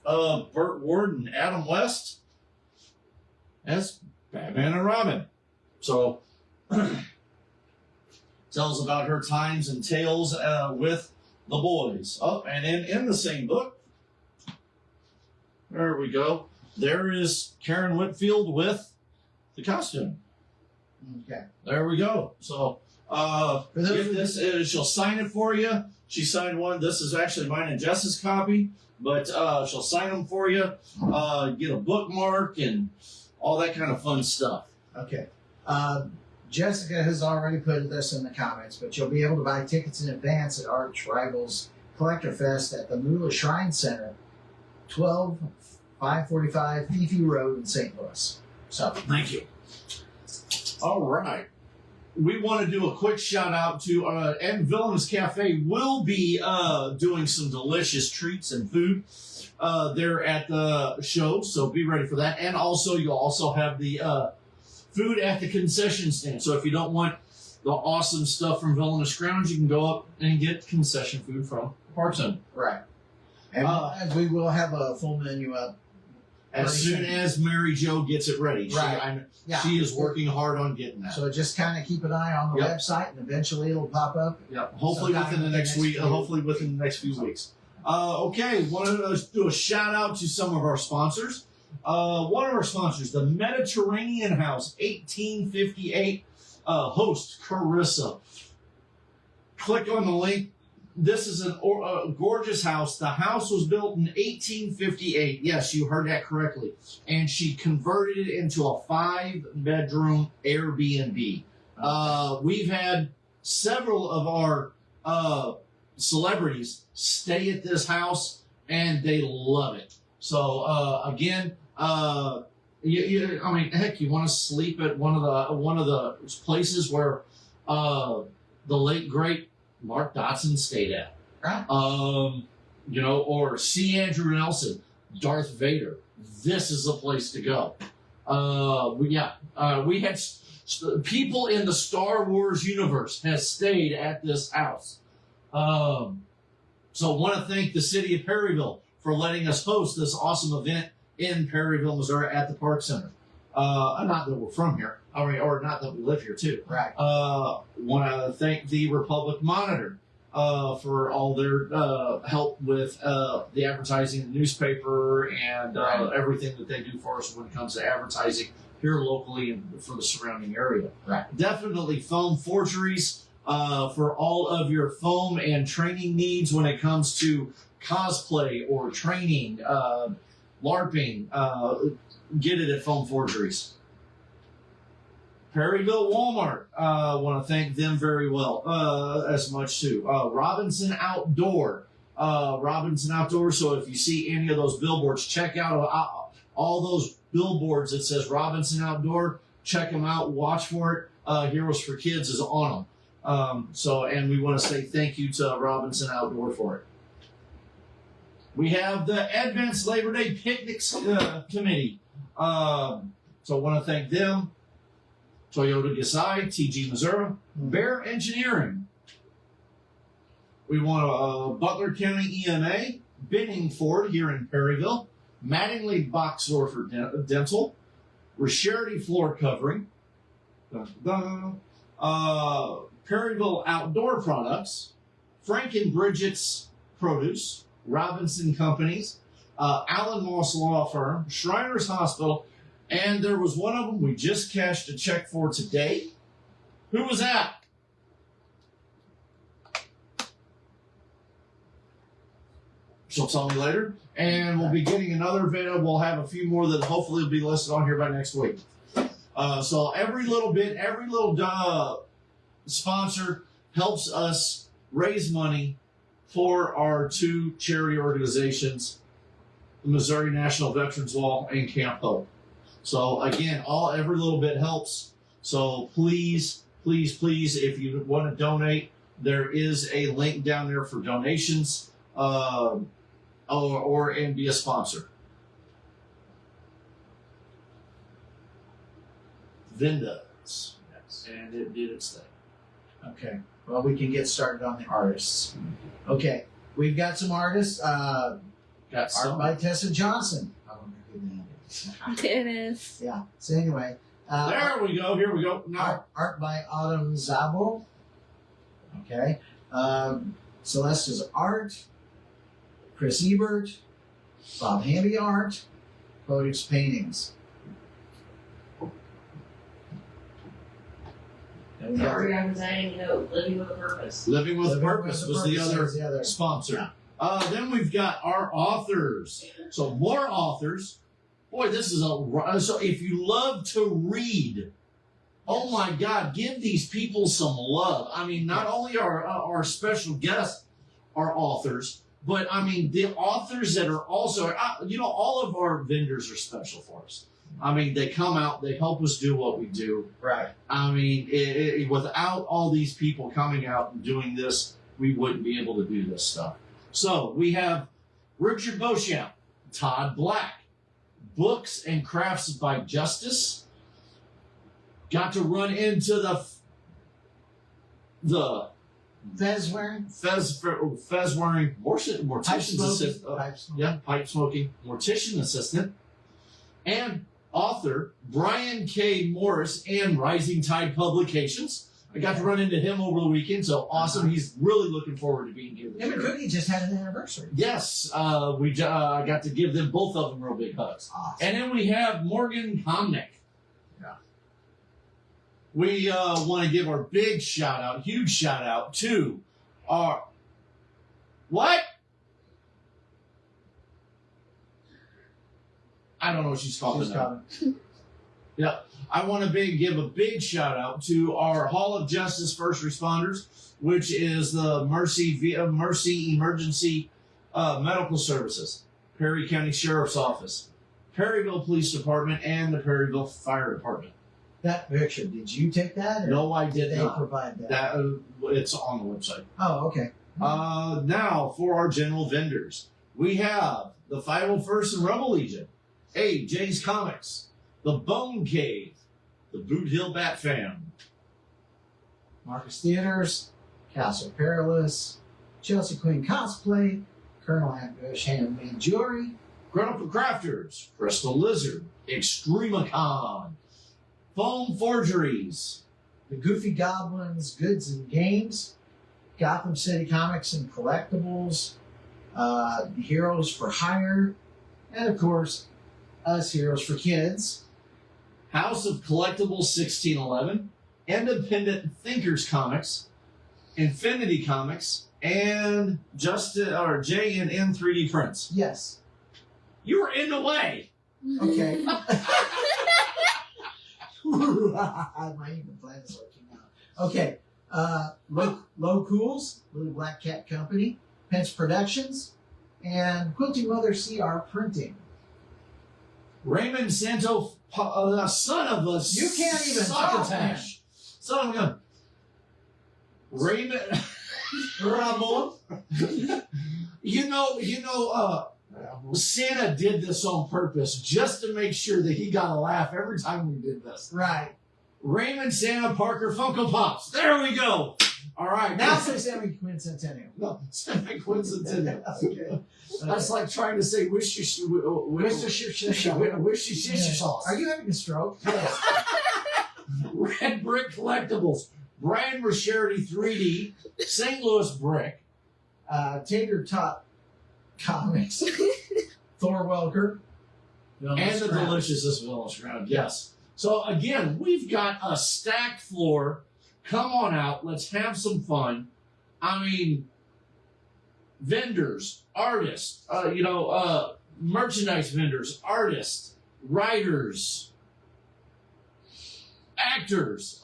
of Burt Ward and Adam West as Batman and Robin. So, tells about her times and tales with the boys. Oh, and then in the same book, there we go. There is Karen Whitfield with the costume. Okay. There we go. So, get this. She'll sign it for you. She signed one. This is actually mine and Jess's copy, but she'll sign them for you. Get a bookmark and all that kind of fun stuff. Okay. Jessica has already put this in the comments, but you'll be able to buy tickets in advance at Arch Rivals Collector Fest at the Moolah Shrine Center, 12545 Fifi Road in St. Louis. So, Thank you. All right. We want to do a quick shout out to, and Villainous Cafe will be doing some delicious treats and food there at the show, so be ready for that. And also, you'll also have the food at the concession stand. So if you don't want the awesome stuff from Villainous Grounds, you can go up and get concession food from Park Center. right. And we will have a full menu up As soon as Mary Jo gets it ready. Right. She is working hard on getting that. So just kind of keep an eye on the Yep. website, and eventually it'll pop up. Yeah, hopefully Sometime within the next week. few- Hopefully within the next few weeks. Okay, want to do a shout out to some of our sponsors. One of our sponsors, the Mediterranean House, 1858, host Carissa. Click on the link. This is a gorgeous house. The house was built in 1858. Yes, you heard that correctly. And she converted it into a 5-bedroom Airbnb. We've had several of our celebrities stay at this house, and they love it. So again, I mean, heck, you want to sleep at one of the places where the late great Mark Dodson stayed at. Right. Or see Andrew Nelson, Darth Vader. This is the place to go. We had people in the Star Wars universe has stayed at this house. So I want to thank the city of Perryville for letting us host this awesome event in Perryville, Missouri at the Park Center. Not that we're from here, or not that we live here too. Right. Want to thank the Republic Monitor for all their help with the advertising in the newspaper and everything that they do for us when it comes to advertising here locally and for the surrounding area. Right. Definitely Foam Forgeries for all of your foam and training needs when it comes to cosplay or training, LARPing. Get it at Foam Forgeries. Perryville Walmart, want to thank them very well, as much too. Robinson Outdoor. So if you see any of those billboards, check out all those billboards that says Robinson Outdoor. Check them out, watch for it. Heroes for Kids is on them. And we want to say thank you to Robinson Outdoor for it. We have the Advanced Labor Day Picnics Committee. So I want to thank them. Toyota Gasai, TG Missouri, Bear Engineering. We want Butler County EMA, Biddingford here in Perryville, Mattingly Boxdorfer Dental, Rischerity Floor Covering, Perryville Outdoor Products, Frank and Bridget's Produce, Robinson Companies, Allen Moss Law Firm, Shriners Hospital, and there was one of them we just cashed a check for today. Who was that? She'll tell me later. And we'll be getting another video. We'll have a few more that hopefully will be listed on here by next week. So every little bit, every little sponsor helps us raise money for our two charity organizations, the Missouri National Veterans Wall and Camp Hope. So again, every little bit helps. So please, please, please, if you want to donate, there is a link down there for donations, and be a sponsor. Vindas. Yes. And it did its thing. Okay. Well, we can get started on the artists. Okay. We've got some artists. Art by Tessa Johnson. I don't know who that is. It is. Yeah. So anyway. There we go. Here we go. Now. Art by Autumn Zabo. Okay. Celeste's art. Chris Ebert. Bob Hamby art. Poet's paintings. Sorry, I was adding, Living with a Purpose. Living with a Purpose was the other sponsor. Yeah. Then we've got our authors. So more authors. Boy, this is so if you love to read, oh my God, give these people some love. I mean, not only are our special guests are authors, but I mean, the authors that are also, all of our vendors are special for us. I mean, they come out, they help us do what we do. Right. I mean, without all these people coming out and doing this, we wouldn't be able to do this stuff. So we have Richard Beauchamp, Todd Black, Books and Crafts by Justice. Got to run into the Fez wearing mortician's assistant. Pipe smoking mortician assistant, and author Brian K. Morris and Rising Tide Publications. I got to run into him over the weekend, so awesome. He's really looking forward to being here this Him and year. Cookie just had an anniversary. Yes, I got to give them both of them real big hugs. Awesome. And then we have Morgan Comnick. Yeah. We want to give our big shout out, huge shout out to our what? I don't know what she's calling She's it. coming. Yeah, I want to give a big shout out to our Hall of Justice first responders, which is the Mercy Emergency Medical Services, Perry County Sheriff's Office, Perryville Police Department, and the Perryville Fire Department. That picture, did you take that? Or No, I did did they not. provide that? That it's on the website. Oh, okay. Now for our general vendors, we have the 501st and Rebel Legion, Jay's Comics, the Bone Cave, the Boot Hill Bat Fam, Marcus Theaters, Castle Perilous, Chelsea Queen Cosplay, Colonel Ambush Handmade Jewelry, Grown-Up Crafters, Crystal Lizard, Extremicon, Foam Forgeries, the Goofy Goblins Goods and Games, Gotham City Comics and Collectibles, Heroes for Hire, and of course, us Heroes for Kids. House of Collectibles 1611, Independent Thinkers Comics, Infinity Comics, and J and N 3D Prints. Yes. You were in the way. Okay. My even plan is working out. Okay. Low Cools, Little Black Cat Company, Pence Productions, and Quilting Mother CR Printing. Raymond Santo, son of a You can't even fucking tell. Son of a gun. Raymond Ramon. Santa did this on purpose just to make sure that he got a laugh every time we did this. Right. Raymond Santa Parker Funko Pops. There we go. All right. Now say Sammy Quincentennial. No, semi-quincentennial. Okay. That's like trying to say wish you sauce. Are you having a stroke? Yes. Red Brick Collectibles, Brian Rasherity 3D, St. Louis Brick, Tater Tot Comics, Thor Welker, and the Deliciousest Villainous Ground. Yes. So again, we've got a stacked floor. Come on out. Let's have some fun. I mean, vendors, artists, merchandise vendors, artists, writers, actors.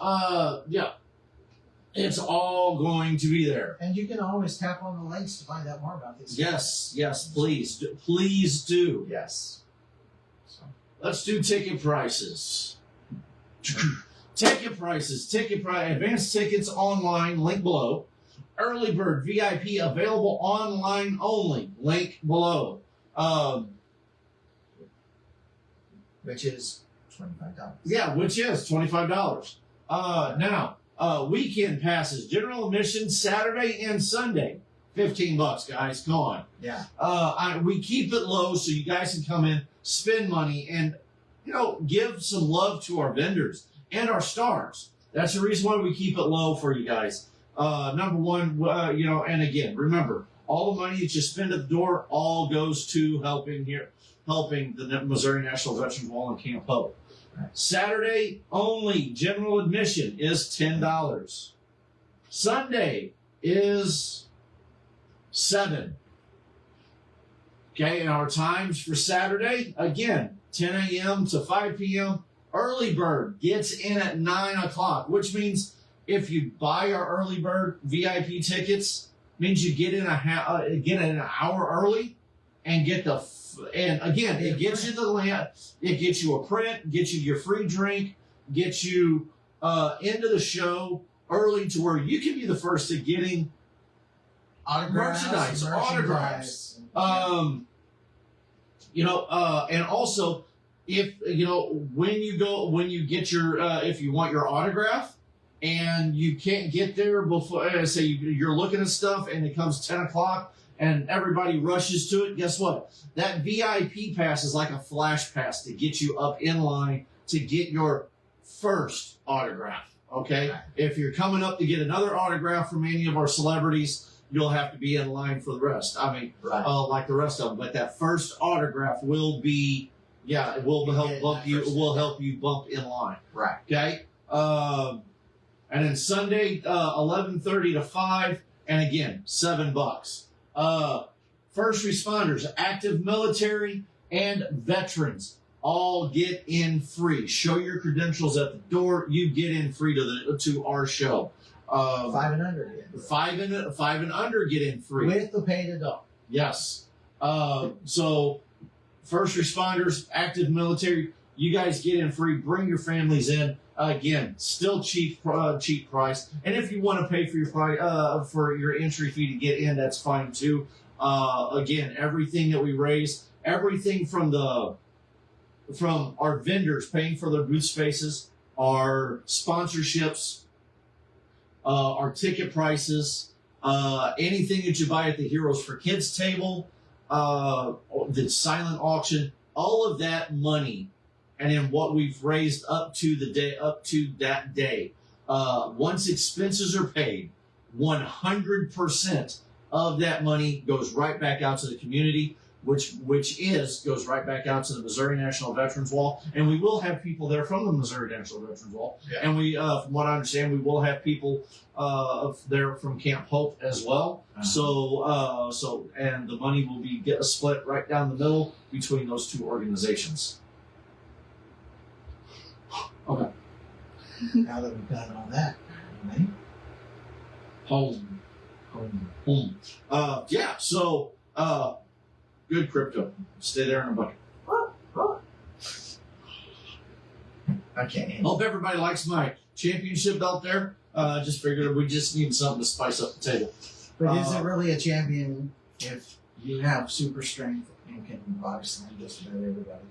It's all going to be there. And you can always tap on the links to find out more about this. Yes, please. Please do. Yes. So, let's do ticket prices. Advanced tickets online, link below. Early bird VIP available online only, link below. which is $25. Yeah, which is $25. Now, weekend passes, general admission Saturday and Sunday, $15, guys. Come on. Yeah. We keep it low so you guys can come in, spend money, and give some love to our vendors and our stars. That's the reason why we keep it low for you guys. Number one, and again, remember, all the money that you spend at the door all goes to helping the Missouri National Veterans Wall and Camp Hope. Right. Saturday only general admission is $10. Sunday is $7. Okay, and our times for Saturday, again, 10 a.m. to 5 p.m. Early bird gets in at 9 o'clock, which means if you buy our early bird VIP tickets, means you get in an hour early and get it gets you the land, it gets you a print, gets you your free drink, gets you into the show early to where you can be the first to getting merchandise, autographs. And also if if you want your autograph and you can't get there before, say you're looking at stuff and it comes 10 o'clock and everybody rushes to it, guess what? That VIP pass is like a flash pass to get you up in line to get your first autograph. Okay? Right. If you're coming up to get another autograph from any of our celebrities, you'll have to be in line for the rest. I mean, Right. like the rest of them. But that first autograph will be, it will help bump you. It will help you bump in line. Right. Okay. And then Sunday, 11:30 to 5, and again, $7. First responders, active military, and veterans all get in free. Show your credentials at the door. You get in free to our show. 5 and under. Yeah. Five and under get in free. With the paid adult. Yes. So first responders, active military, you guys get in free. Bring your families in. Again, still cheap price. And if you want to pay for your entry fee to get in, that's fine too. Again, everything that we raise, everything from our vendors paying for their booth spaces, our sponsorships, our ticket prices, anything that you buy at the Heroes for Kids table, the silent auction, all of that money, and then what we've raised up to that day. Once expenses are paid, 100% of that money goes right back out to the community, which goes right back out to the Missouri National Veterans Wall, and we will have people there from the Missouri National Veterans Wall, Yeah. and we, from what I understand, we will have people there from Camp Hope as well. So and the money will be split right down the middle between those two organizations. Okay. Now that we've done all that, right? Home. Home. So good crypto. Stay there in a bucket. Okay. Hope everybody likes my championship belt there. Just figured we just need something to spice up the table. But is it really a champion if you have super strength and can body slam just about everybody?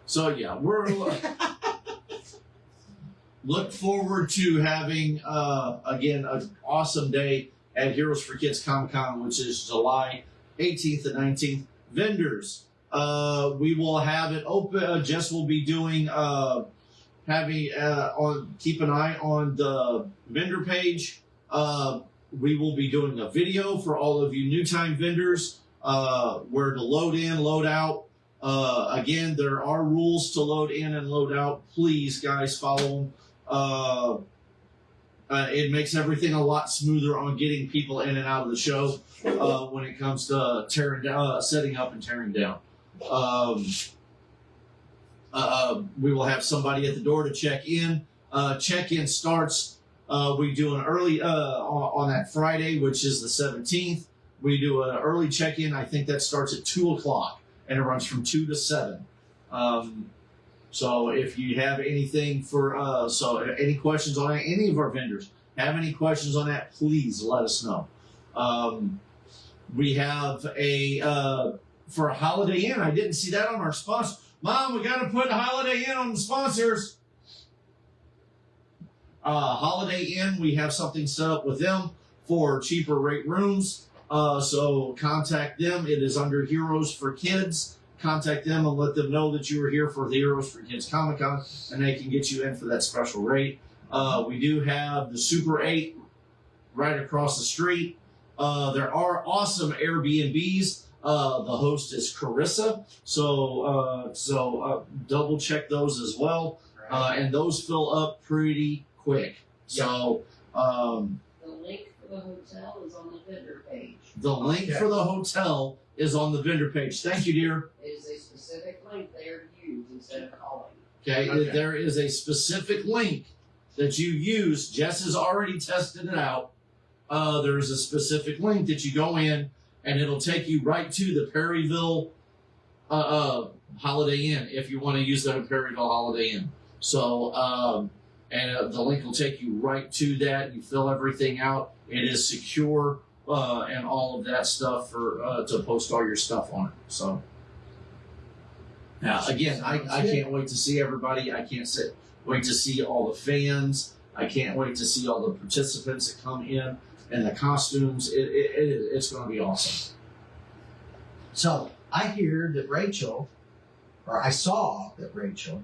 So yeah, we're look forward to having again an awesome day at Heroes for Kids Comic Con, which is July 18th and 19th. Vendors, we will have it open. Jess will be doing keep an eye on the vendor page. We will be doing a video for all of you new time vendors, where to load in, load out. Again, there are rules to load in and load out. Please, guys, follow them. It makes everything a lot smoother on getting people in and out of the show when it comes to tearing down, setting up and tearing down. We will have somebody at the door to check in. Check-in starts. We do an early on that Friday, which is the 17th. We do an early check-in. I think that starts at 2:00. And it runs from 2 to 7. So if you have anything any questions on any of our vendors, have any questions on that, please let us know. We have for a Holiday Inn. I didn't see that on our sponsor. Mom, we got to put Holiday Inn on the sponsors. Holiday Inn, we have something set up with them for cheaper rate rooms. So contact them. It is under Heroes for Kids. Contact them and let them know that you are here for the Heroes for Kids Comic Con, and they can get you in for that special rate. We do have the Super 8 right across the street. There are awesome Airbnbs. The host is Carissa, so double check those as well. And those fill up pretty quick. So The link for the hotel is on the vendor page. the link for the hotel is on the vendor page. Thank you, dear. It is a specific link there to use instead of calling. Okay, Okay. there is a specific link that you use. Jess has already tested it out. There is a specific link that you go in, and it'll take you right to the Perryville Holiday Inn if you want to use that at Perryville Holiday Inn. So, the link will take you right to that. You fill everything out. It is secure and all of that stuff to post all your stuff on it. So, now again, I can't wait to see everybody. I can't wait to see all the fans. I can't wait to see all the participants that come in and the costumes. It's going to be awesome. So I hear that Rachel, or I saw that Rachel,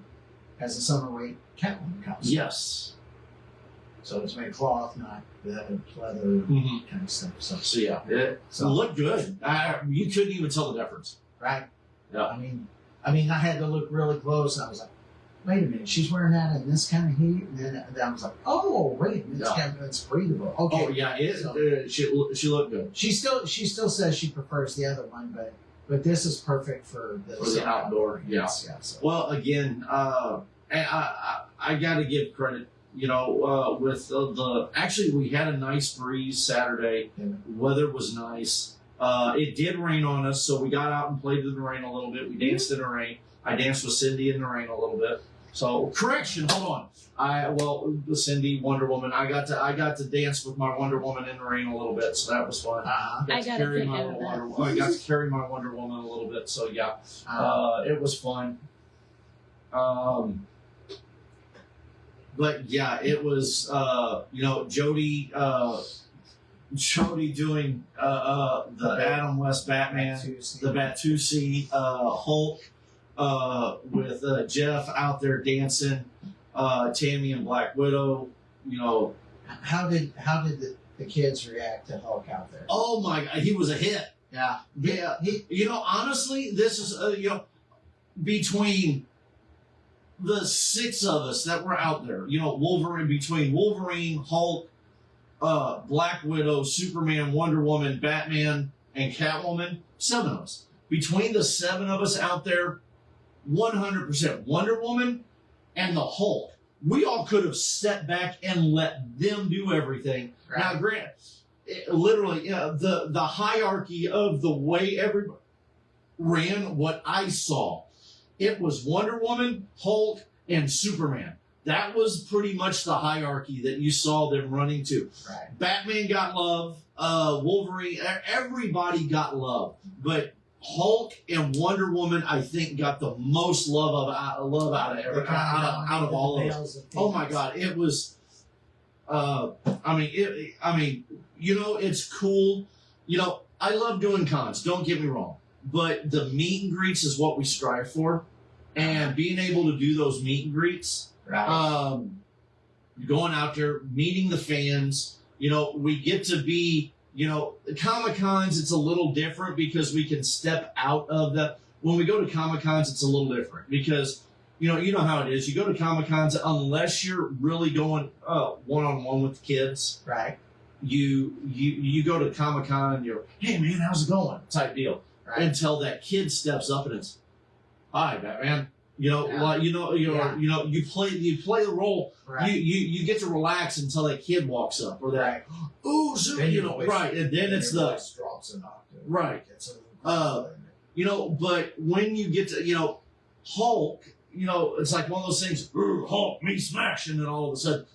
has a summer weight Catwoman costume. Yes. So it's made cloth, not the leather Mm-hmm. kind of stuff. So, So yeah, it So- looked good. You couldn't even tell the difference. right? Yeah. I mean, I had to look really close. And I was like, wait a minute, she's wearing that in this kind of heat, and then I was like, oh wait, it's breathable. Okay. Oh yeah, she looked good She still says she prefers the other one, but this is perfect for for the outdoor. Yeah. Yeah. So. Well, again, and I got to give credit. You know, with actually we had a nice breeze Saturday. Yeah. Weather was nice. It did rain on us, so we got out and played in the rain a little bit. We danced in the rain. I danced with Cindy in the rain a little bit. So correction, hold on. Cindy, Wonder Woman. I got to dance with my Wonder Woman in the rain a little bit, so that was fun. Uh-huh. I gotta carry think my of that. I got to carry my Wonder Woman a little bit, so yeah, it was fun. But yeah, it was Jody doing the Adam West Batman, the Batusi, Hulk, with Jeff out there dancing, Tammy and Black Widow. You know, How did the kids react to Hulk out there? oh my God, he was a hit. Yeah. Yeah, honestly, this is between the six of us that were out there. Between Wolverine, Hulk, Black Widow, Superman, Wonder Woman, Batman, and Catwoman, 7 of us. Between the 7 of us out there, 100% Wonder Woman and the Hulk. We all could have stepped back and let them do everything. Right. Now, granted, literally, the hierarchy of the way everybody ran, what I saw, it was Wonder Woman, Hulk, and Superman. That was pretty much the hierarchy that you saw them running to. Right. Batman got love, Wolverine, everybody got love, but Hulk and Wonder Woman, I think, got the most love out of all of us. Oh my God, it was. It's cool. I love doing cons. Don't get me wrong, but the meet and greets is what we strive for, and being able to do those meet and greets. Right. Going out there, meeting the fans. We get to be. Comic-Cons, it's a little different because we can step out of the. When we go to Comic-Cons, it's a little different because, you know how it is. You go to Comic-Cons, unless you're really going one-on-one with the kids, Right. you go to Comic-Con and you're, hey, man, how's it going? Type deal. Right. Until that kid steps up and it's, hi, Batman. You play the role. Right. You get to relax until that kid walks up or that. Right. Ooh, so, Then your voice- right, and then it's your the voice drops an octave. right. It's a- But when you get to Hulk, it's like one of those things. Hulk, me smash, and then all of a sudden,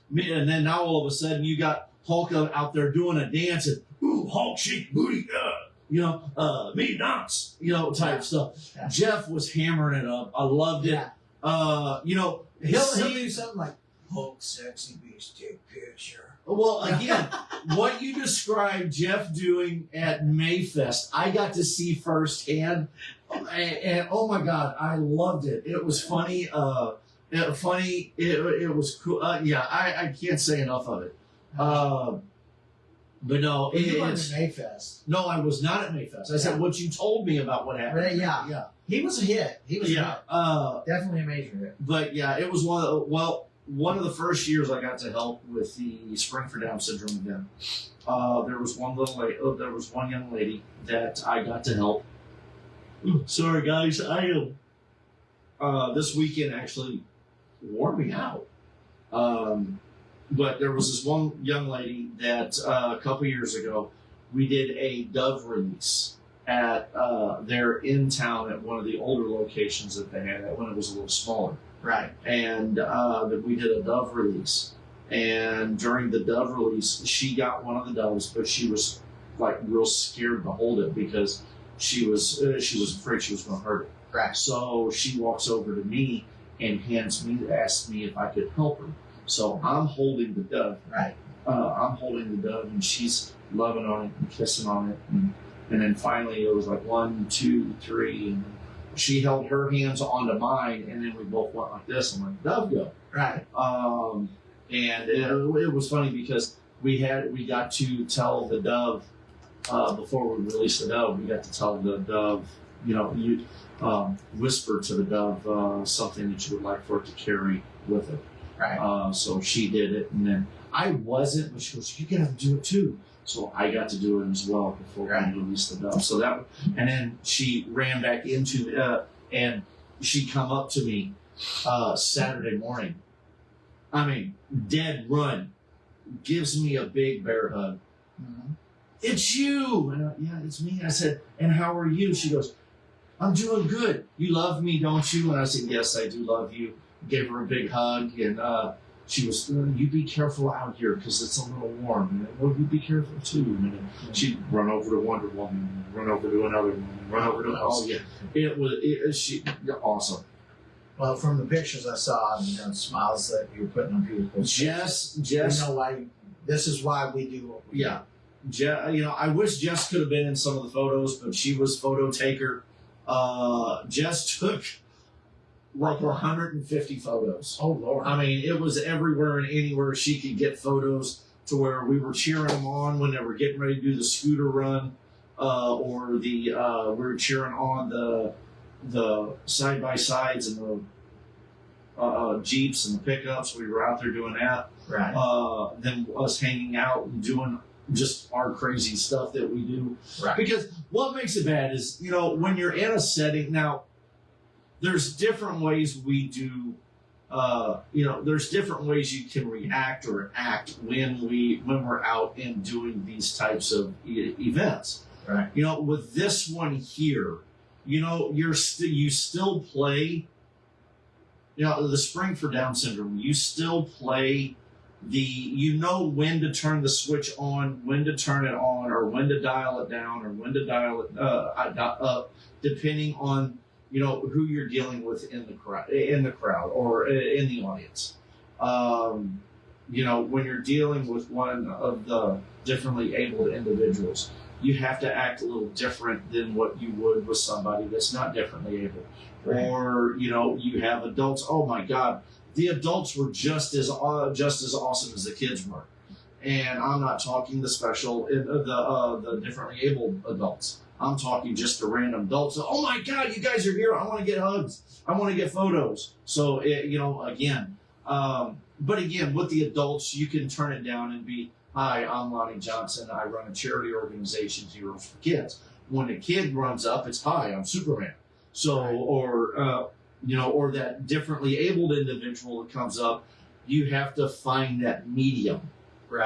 now all of a sudden you got Hulk out there doing a dance and ooh, Hulk shake booty, me dance, type stuff. Yeah. Jeff was hammering it up. I loved it. Yeah. He'll See- do something like Hulk, sexy beast, take picture. Well, again, what you described Jeff doing at Mayfest, I got to see firsthand, and oh my God, I loved it. It was funny. It was cool. I can't say enough of it. But no, You went it's to Mayfest. no. I was not at Mayfest. I said what you told me about what happened. Right, yeah. He was a hit. He was a Yeah. hit. Definitely a major hit. But yeah, it was one of the first years I got to help with the Spring for Down syndrome event. There was one young lady that I got to help. Sorry guys, I am. This weekend actually wore me out. But there was this one young lady that a couple years ago we did a dove release at there in town at one of the older locations that they had when it was a little smaller. Right. And we did a dove release. And during the dove release, she got one of the doves, but she was like real scared to hold it because she was afraid she was going to hurt it. Right. So she walks over to me and asks me if I could help her. So I'm holding the dove. Right. I'm holding the dove, and she's loving on it and kissing on it. And then finally it was like 1, 2, 3, and she held her hands onto mine, and then we both went like this. I'm like, Dove, go. Right. And it was funny because we got to tell the dove before we released the dove. We got to tell the dove, you whisper to the dove something that you would like for it to carry with it. Right. So she did it, and then I wasn't, but she goes, "You gotta do it too." So I got to do it as well before we released the dove. So and then she ran back into and she come up to me Saturday morning. I mean, dead run, gives me a big bear hug. Mm-hmm. It's you. And yeah, it's me. I said, and how are you? She goes, I'm doing good. You love me, don't you? And I said, yes, I do love you. Gave her a big hug, and she was, you be careful out here because it's a little warm. And well, you be careful too. And then she'd run over to Wonder Woman, run over to another woman, run over to, oh yeah. She awesome. Well, from the pictures I saw, smiles that you're putting on people's faces, Jess, you know why. This is why we do what we do. I wish Jess could have been in some of the photos, but she was photo taker. Jess took like 150 photos. Oh Lord! I mean, it was everywhere and anywhere she could get photos, to where we were cheering them on when they were getting ready to do the scooter run, or we were cheering on the side by sides and the Jeeps and the pickups. We were out there doing that. Right. Then us hanging out and doing just our crazy stuff that we do. Right. Because what makes it bad is, when you're in a setting, now there's different ways we do, there's different ways you can react or act when we're out and doing these types of events. Right. With this one here, you still play, the Spring for Down Syndrome, you still play when to turn the switch on, when to turn it on, or when to dial it down, or when to dial it up, depending on who you're dealing with in the crowd or in the audience. When you're dealing with one of the differently abled individuals, you have to act a little different than what you would with somebody that's not differently able. Right. Or you have adults. Oh my God. The adults were just as awesome as the kids were, and I'm not talking the the differently abled adults. I'm talking just the random adults. Oh my God, you guys are here! I want to get hugs. I want to get photos. So again, but again, with the adults, you can turn it down and be, "Hi, I'm Lonnie Johnson. I run a charity organization, Heroes for Kids." When a kid runs up, it's, "Hi, I'm Superman." So or that differently abled individual that comes up, you have to find that medium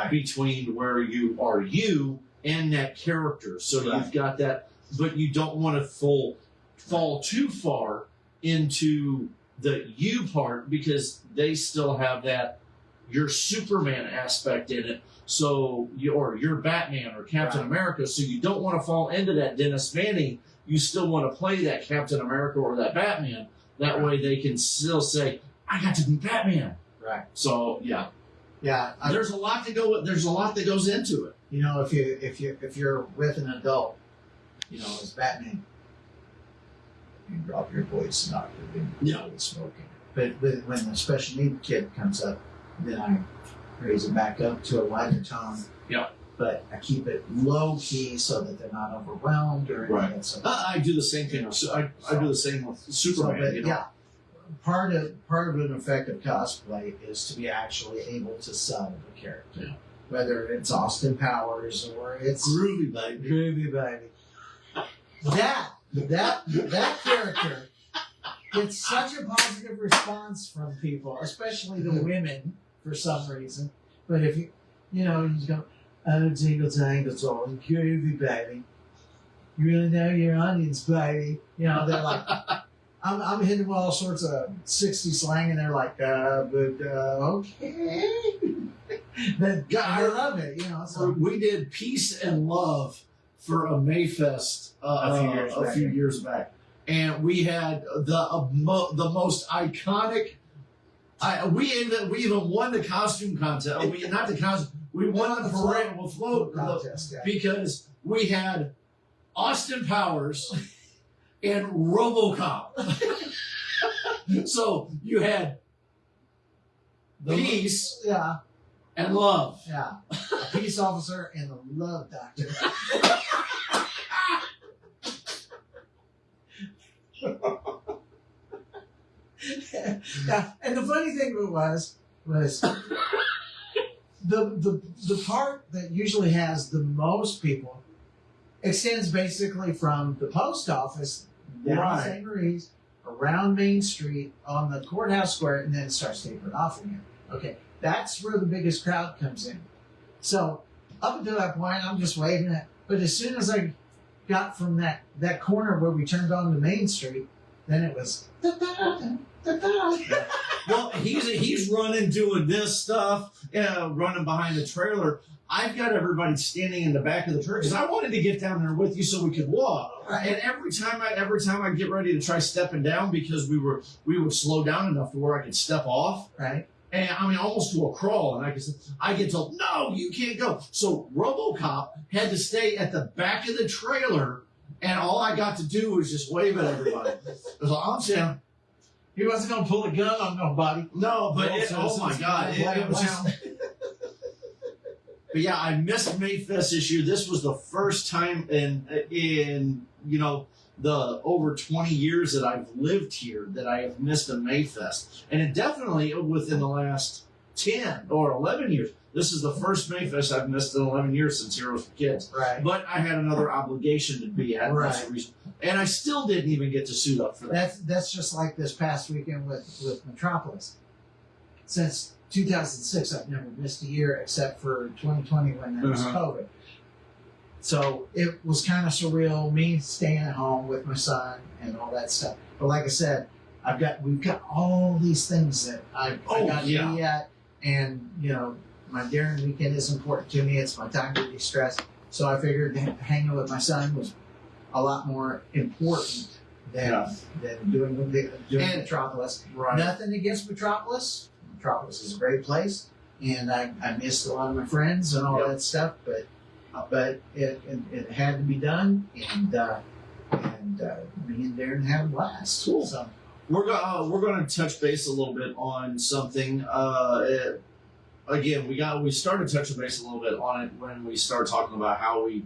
between where you are you and that character. So you've got that, but you don't want to fall too far into the you part, because they still have that your Superman aspect in it. So you're Batman or Captain America. So you don't want to fall into that Dennis Manning. You still want to play that Captain America or that Batman. That way they can still say, "I got to be Batman." Right. So yeah. There's a lot to go. There's a lot that goes into it. If you're with an adult, as Batman, you can drop your voice and not really smoking. But when the special need kid comes up, then I raise it back up to a lighter tone. Yeah. But I keep it low key so that they're not overwhelmed or anything. So I do the same thing. I do the same with Superman. Yeah. Part of an effective cosplay is to be actually able to sell the character. Yeah. Whether it's Austin Powers or it's Groovy baby. That character gets such a positive response from people, especially the women for some reason. But if you just go, "Oh, jingle jangles all groovy, baby. You really know your audience, baby." They're like, I'm hitting all sorts of 60 slang, and they're like, okay. Then I love it, So we did Peace and Love for a Mayfest a few years back, and we had the most iconic. We even won the costume contest. We won the parade float contest because we had Austin Powers, and RoboCop. So you had peace Yeah, and love. yeah. A peace officer and a love doctor. Yeah, and the funny thing was the part that usually has the most people extends basically from the post office down Right. St. Marie's, around Main Street, on the courthouse square, and then it starts tapering off again. Okay, that's where the biggest crowd comes in. So up until that point, I'm just waving it. But as soon as I got from that corner where we turned on to Main Street, then it was. Well, he's running, doing this stuff, running behind the trailer. I've got everybody standing in the back of the trailer because I wanted to get down there with you so we could walk. Right. And every time I get ready to try stepping down because we would slow down enough to where I could step off. Right. And I mean, almost to a crawl, and I get told, no, you can't go. So RoboCop had to stay at the back of the trailer, and all I got to do was just wave at everybody. So I'm saying, He wasn't going to pull a gun on nobody. no, but Well, oh my God, it was just. But yeah, I missed Mayfest this year. This was the first time in the over 20 years that I've lived here that I have missed a Mayfest. And it definitely within the last 10 or 11 years. This is the first Mayfest I've missed in 11 years since Heroes for Kids. Right. But I had another obligation to be at. Right. That's the reason. And I still didn't even get to suit up for that. That's just like this past weekend with Metropolis. Since 2006, I've never missed a year except for 2020 when there was COVID. So it was kind of surreal, me staying at home with my son and all that stuff. But like I said, we've got all these things that I got to be at, and my daring weekend is important to me. It's my time to de-stress. So I figured hanging with my son was a lot more important than doing Metropolis. Right. Nothing against Metropolis. Metropolis is a great place, and I missed a lot of my friends and all that stuff. But it had to be done, and me and Darren had a blast. Cool. So We're going to touch base a little bit on something. Again, we started touching base a little bit on it when we started talking about how we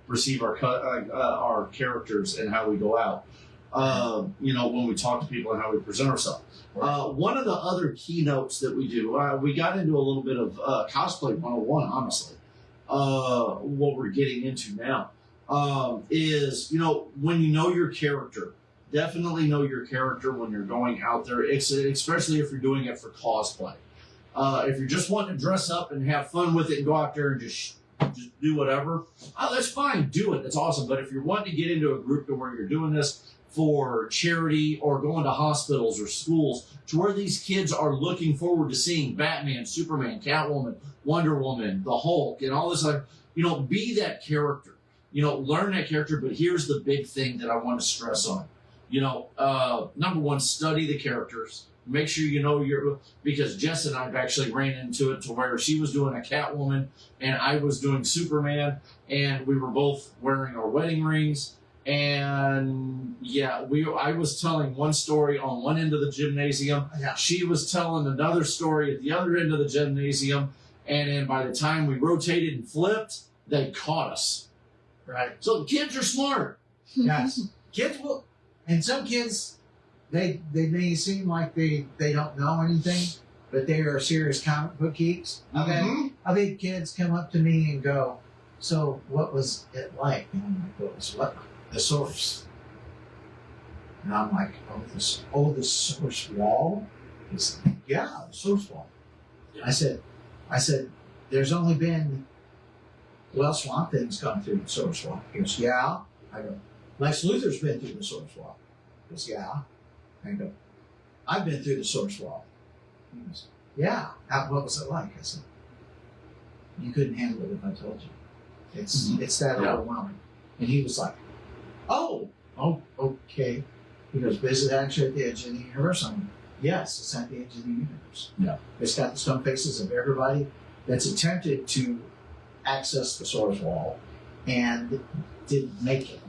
perceive our characters and how we go out. When we talk to people and how we present ourselves. One of the other keynotes that we do, we got into a little bit of cosplay 101, honestly. What we're getting into now is, when you know your character, definitely know your character when you're going out there, especially if you're doing it for cosplay. If you're just wanting to dress up and have fun with it and go out there and just do whatever, that's fine. Do it. That's awesome. But if you're wanting to get into a group to where you're doing this for charity or going to hospitals or schools to where these kids are looking forward to seeing Batman, Superman, Catwoman, Wonder Woman, the Hulk, and all this be that character. Learn that character. But here's the big thing that I want to stress on. Number one, study the characters. Make sure you know because Jess and I have actually ran into it to where she was doing a Catwoman and I was doing Superman, and we were both wearing our wedding rings. And I was telling one story on one end of the gymnasium. Yeah. She was telling another story at the other end of the gymnasium. And then by the time we rotated and flipped, they caught us. right. So the kids are smart. Yes. Kids will, and some kids, they may seem like they don't know anything, but they are serious comic book geeks. Okay. Mhm. I've had kids come up to me and go, "So what was it like?" And I'm like, "What was what? The source." And I'm like, the source wall? He's like, "Yeah, the source wall." I said, "There's only been, Swamp Thing's gone through the source wall." He goes, "Yeah." I go, "Lex Luthor's been through the source wall." He goes, "Yeah." I go, "I've been through the source wall." He goes, "Yeah." What was it like? I said, "You couldn't handle it if I told you. It's that overwhelming." And he was like, oh, okay. He goes, "But is it actually at the edge of the universe?" I'm like, "Yes, it's at the edge of the universe." Yeah. It's got the stone faces of everybody that's attempted to access the source wall and didn't make it.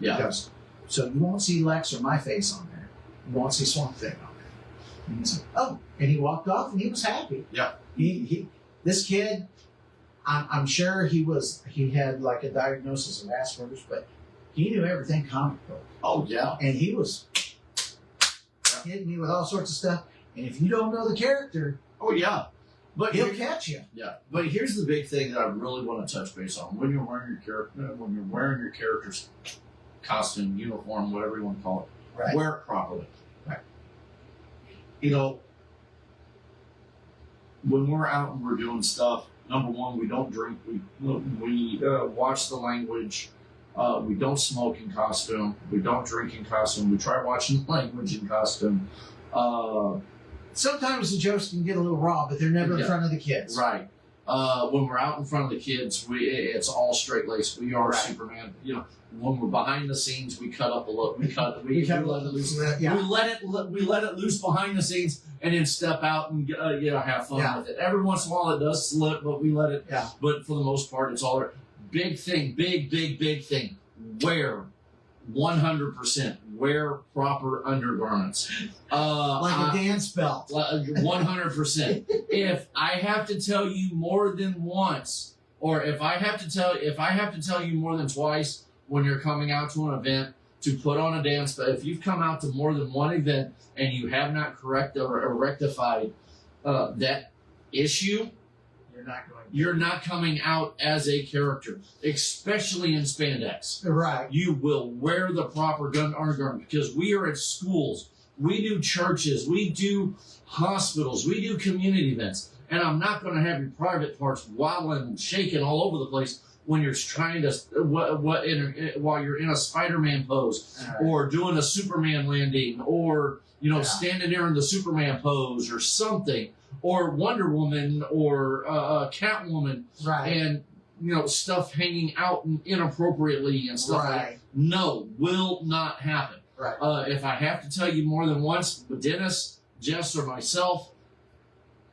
Yeah. Because So you won't see Lex or my face on there. You won't see Swamp Thing on there. And he's like, oh, and he walked off and he was happy. Yeah. This kid, I'm sure he had like a diagnosis of Asperger's, but he knew everything comic book. Oh yeah. And he was hitting me with all sorts of stuff. And if you don't know the character, Oh yeah. But he'll catch you. Yeah, but here's the big thing that I really want to touch base on: when you're wearing your character's costume, uniform, whatever you want to call it, Right. wear it properly. Right. You know, when we're out and we're doing stuff, number one, we don't drink. We watch the language. We don't smoke in costume. We don't drink in costume. We try watching the language in costume. Sometimes the jokes can get a little raw, but they're never in Yeah. front of the kids. Right. When we're out in front of the kids, it's all straight laced. We are Right. Superman. You know, when we're behind the scenes, we cut up a little. We let it loose. Yeah. We let it loose behind the scenes, and then step out and have fun Yeah. with it. Every once in a while, it does slip, but we let it. Yeah. But for the most part, it's all right. Big thing. Big thing. Wear 100%. Wear proper undergarments. Like a dance belt. 100%. If I have to tell you more than once, or if I have to tell you more than twice when you're coming out to an event to put on a dance, but if you've come out to more than one event and you have not corrected or rectified that issue, you're not coming out as a character, especially in spandex. Right. You will wear the proper gun undergarment, because we are at schools, we do churches, we do hospitals, we do community events, and I'm not going to have your private parts wobbling and shaking all over the place when you're trying to while you're in a Spider-Man pose, Right. or doing a Superman landing, or Yeah. standing there in the Superman pose or something, or Wonder Woman or Catwoman, Right. and stuff hanging out inappropriately and stuff like that. Right. No, will not happen. Right. If I have to tell you more than once, with Dennis, Jess, or myself,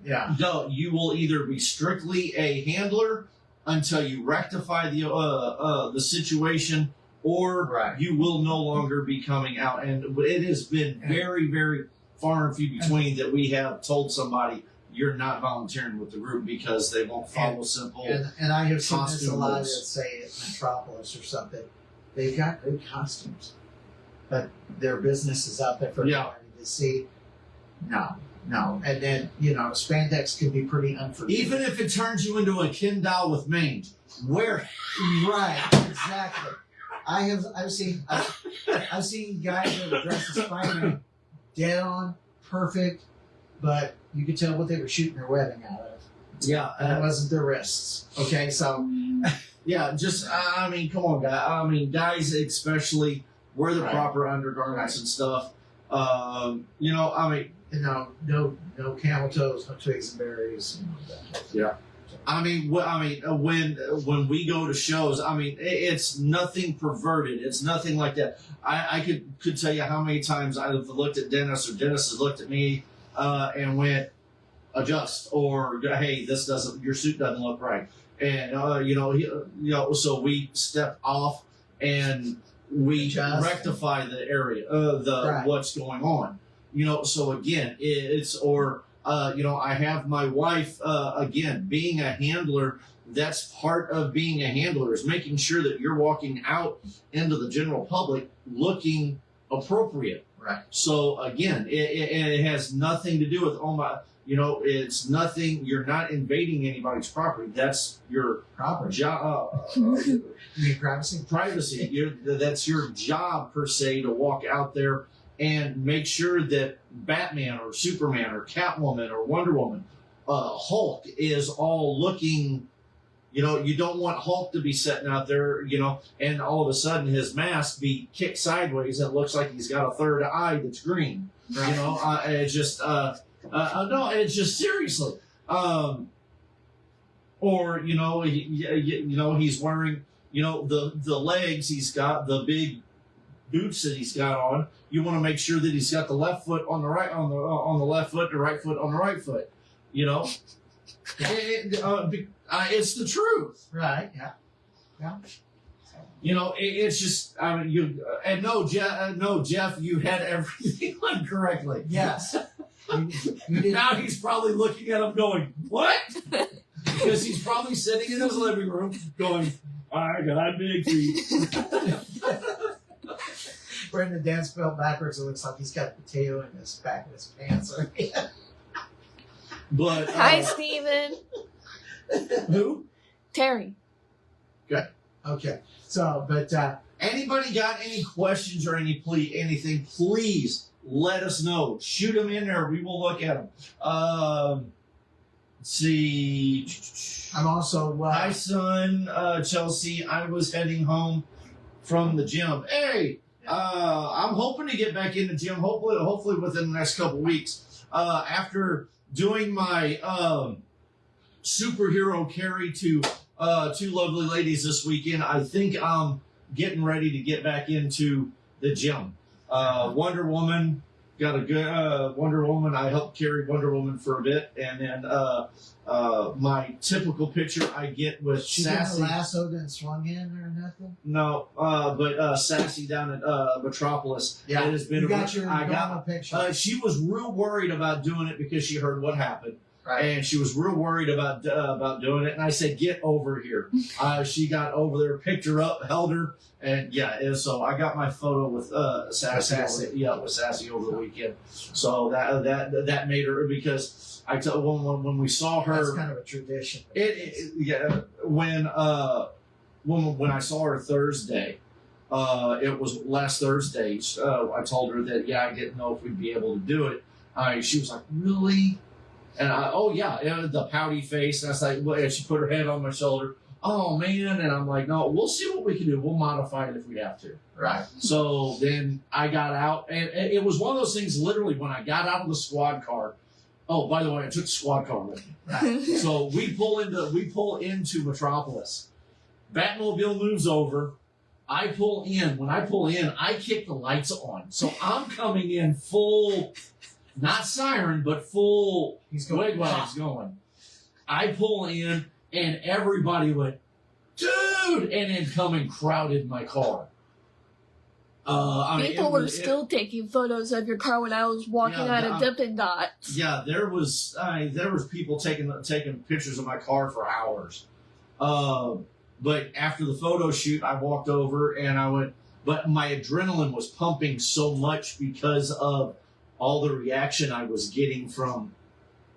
Yeah. no, you will either be strictly a handler until you rectify the situation, or Right. you will no longer be coming out. And it has been very, very far and few between that we have told somebody you're not volunteering with the group because they won't follow simple. And I have seen this a costume lot, rules. let's say at Metropolis or something. They've got good costumes, but their business is out there for Yeah. everybody to see. No. And then, spandex can be pretty unforgiving. Even if it turns you into a Ken doll with mange, wear it. Right, exactly. I've seen guys that are dressed as Spider-Man, dead on, perfect, but you could tell what they were shooting their webbing out of. Yeah, And it wasn't their wrists. Okay, so yeah. Just come on, guys. Guys especially wear the Right. proper undergarments and stuff. no camel toes, no twigs and berries. Yeah. When we go to shows, it's nothing perverted. It's nothing like that. I could tell you how many times I've looked at Dennis, or Dennis has looked at me and went, adjust, or hey, your suit doesn't look right, and so we step off and we Adjust. rectify the area, Right. what's going on. So again, I have my wife, again, being a handler. That's part of being a handler, is making sure that you're walking out into the general public looking appropriate. Right. So again, it has nothing to do with, it's nothing, you're not invading anybody's property. That's your Proper. job. You mean privacy? Privacy. That's your job, per se, to walk out there and make sure that Batman or Superman or Catwoman or Wonder Woman, Hulk is all looking. You don't want Hulk to be sitting out there, and all of a sudden his mask be kicked sideways and it looks like he's got a third eye that's green. Right. It's just no, it's just seriously. Or he's wearing the legs, he's got the big boots that he's got on. You want to make sure that he's got the left foot on the right on the left foot, the right foot on the right foot. It's the truth. Right. Yeah. It's just, I mean, and no, Jeff, you had everything done correctly. Yes. You did. Now he's probably looking at him going, what? Because he's probably sitting in his living room going, I got big feet. Brendan Dan spelled backwards. It looks like he's got a potato in his back of his pants. But Hi, Steven. who? Terry. Okay. So, but Anybody got any questions or anything? Please let us know. Shoot them in there. We will look at them. Let's see. I'm also Hi, son, Chelsea. I was heading home from the gym. Hey, I'm hoping to get back in the gym. Hopefully within the next couple weeks. After doing my superhero carry to two lovely ladies this weekend, I think I'm getting ready to get back into the gym. Wonder Woman, got a good Wonder Woman. I helped carry Wonder Woman for a bit, and then my typical picture I get with she Sassy. got lassoed and swung in or nothing. No, but Sassy down at Metropolis. Yeah, it has been. You got your I got. normal picture. She was real worried about doing it because she heard what happened. Right. And she was real worried about doing it, and I said, "Get over here." She got over there, picked her up, held her, and so I got my photo with Sassy. With Sassy over the weekend. So that made her, because I tell when we saw her, That's kind of a tradition. When I saw her Thursday, it was last Thursday. I told her that I didn't know if we'd be able to do it. She was like, "Really?" And the pouty face. And I was like, well, and she put her head on my shoulder. Oh man! And I'm like, no, we'll see what we can do. We'll modify it if we have to. Right. So then I got out, and it was one of those things. Literally, when I got out of the squad car. Oh, by the way, I took the squad car with me. Right. So we pull into Metropolis. Batmobile moves over. I pull in. When I pull in, I kick the lights on. So I'm coming in full. Not siren, but full wigwag's going. I pull in, and everybody went, dude! And then come and crowded my car. People were still taking photos of your car when I was walking out of Dippin' Dots. Yeah, there was people taking pictures of my car for hours. But after the photo shoot, I walked over and I went, but my adrenaline was pumping so much because of all the reaction I was getting from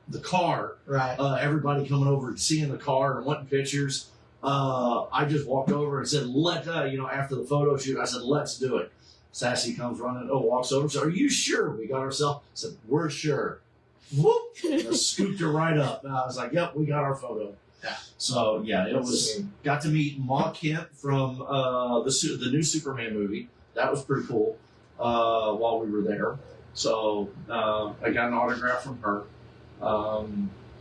the car. Right. Everybody coming over and seeing the car and wanting pictures. I just walked over and said, after the photo shoot, I said, let's do it. Sassy comes running, walks over, said, are you sure we got ourselves? I said, we're sure. Whoop! I scooped her right up. And I was like, yep, we got our photo. Yeah. So, it was, got to meet Ma Kent from the new Superman movie. That was pretty cool while we were there. So I got an autograph from her.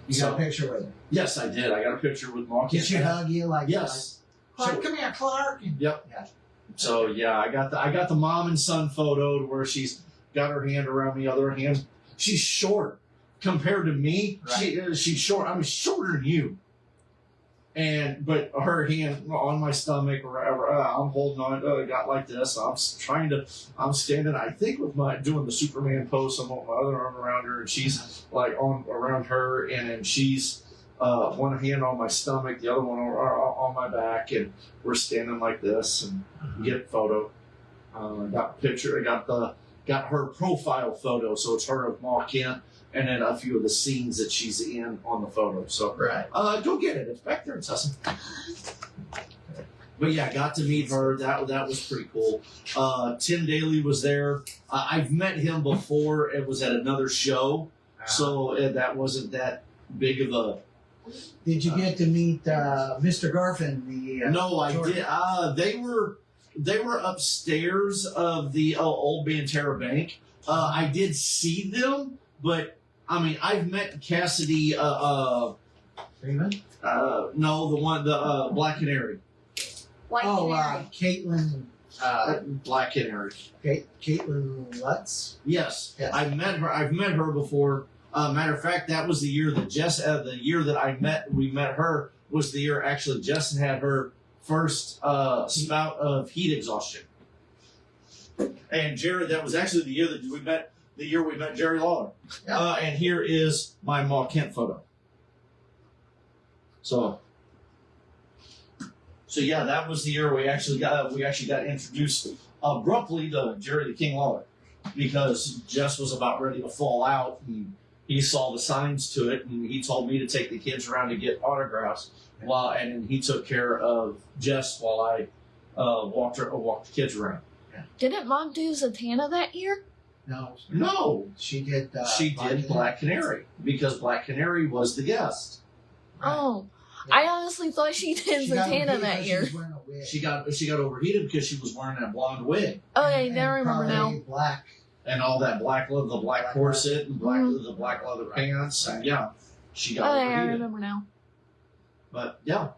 You got a picture with her? Yes, I did. I got a picture with Ma Kent. Did she hug you like? Yes. Clark, come here, Clark. Yep. Yeah. So I got the mom and son photo where she's got her hand around the other hand. She's short compared to me. Right. She's short. I'm shorter than you. But her hand on my stomach, I'm holding on, got like this. I'm standing, I think, with doing the Superman pose. I'm on my other arm around her, and she's like around her, and then she's one hand on my stomach, the other one on my back, and we're standing like this and get a photo. Got a picture. I got her profile photo, so it's her of Ma Kent. And then a few of the scenes that she's in on the photo. So, go get it. It's back there in Tustin. But got to meet her. That was pretty cool. Tim Daly was there. I've met him before. It was at another show, so that wasn't that big of a. Did you get to meet Mr. Garfin? No, I Jordan? did. They were upstairs of the old Banterra Bank. I did see them, but. I mean, I've met Cassidy. Freeman? No, the Black Canary. White Canary. Caitlin. Black Canary. Caitlin Lutz. Yes, I've met her. I've met her before. Matter of fact, that was the year that we met her was the year actually Justin had her first spout of heat exhaustion. And Jared, that was actually the year that we met. The year we met Jerry Lawler. Yeah. And here is my Ma Kent photo. So yeah, that was the year we actually got introduced abruptly to Jerry the King Lawler, because Jess was about ready to fall out, and he saw the signs to it, and he told me to take the kids around to get autographs, and then he took care of Jess while I walked the kids around. Didn't Mom do Zatanna that year? No, she did. She did Black Canary, because Black Canary was the guest. Oh, Yeah. I honestly thought she did She got Zatanna overheated that because she year. was wearing a wig. She got overheated because she was wearing that blonde wig Okay, And now I remember now. probably Black. and all that black leather, the black corset, and Mhm. the black leather pants, and yeah, she got Okay, I overheated. remember now. But yeah,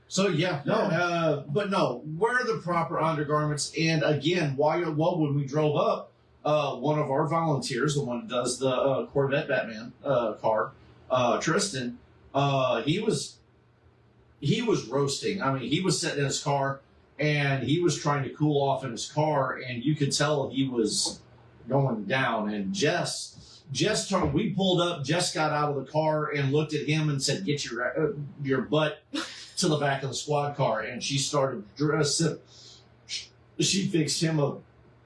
so yeah, no, but no, wear the proper undergarments. And again, when we drove up, one of our volunteers, the one that does the Corvette Batman car, Tristan, he was roasting. I mean, he was sitting in his car and he was trying to cool off in his car, and you could tell he was going down. And Jess we pulled up. Jess got out of the car and looked at him and said, "Get your butt to the back of the squad car." And she started she fixed him a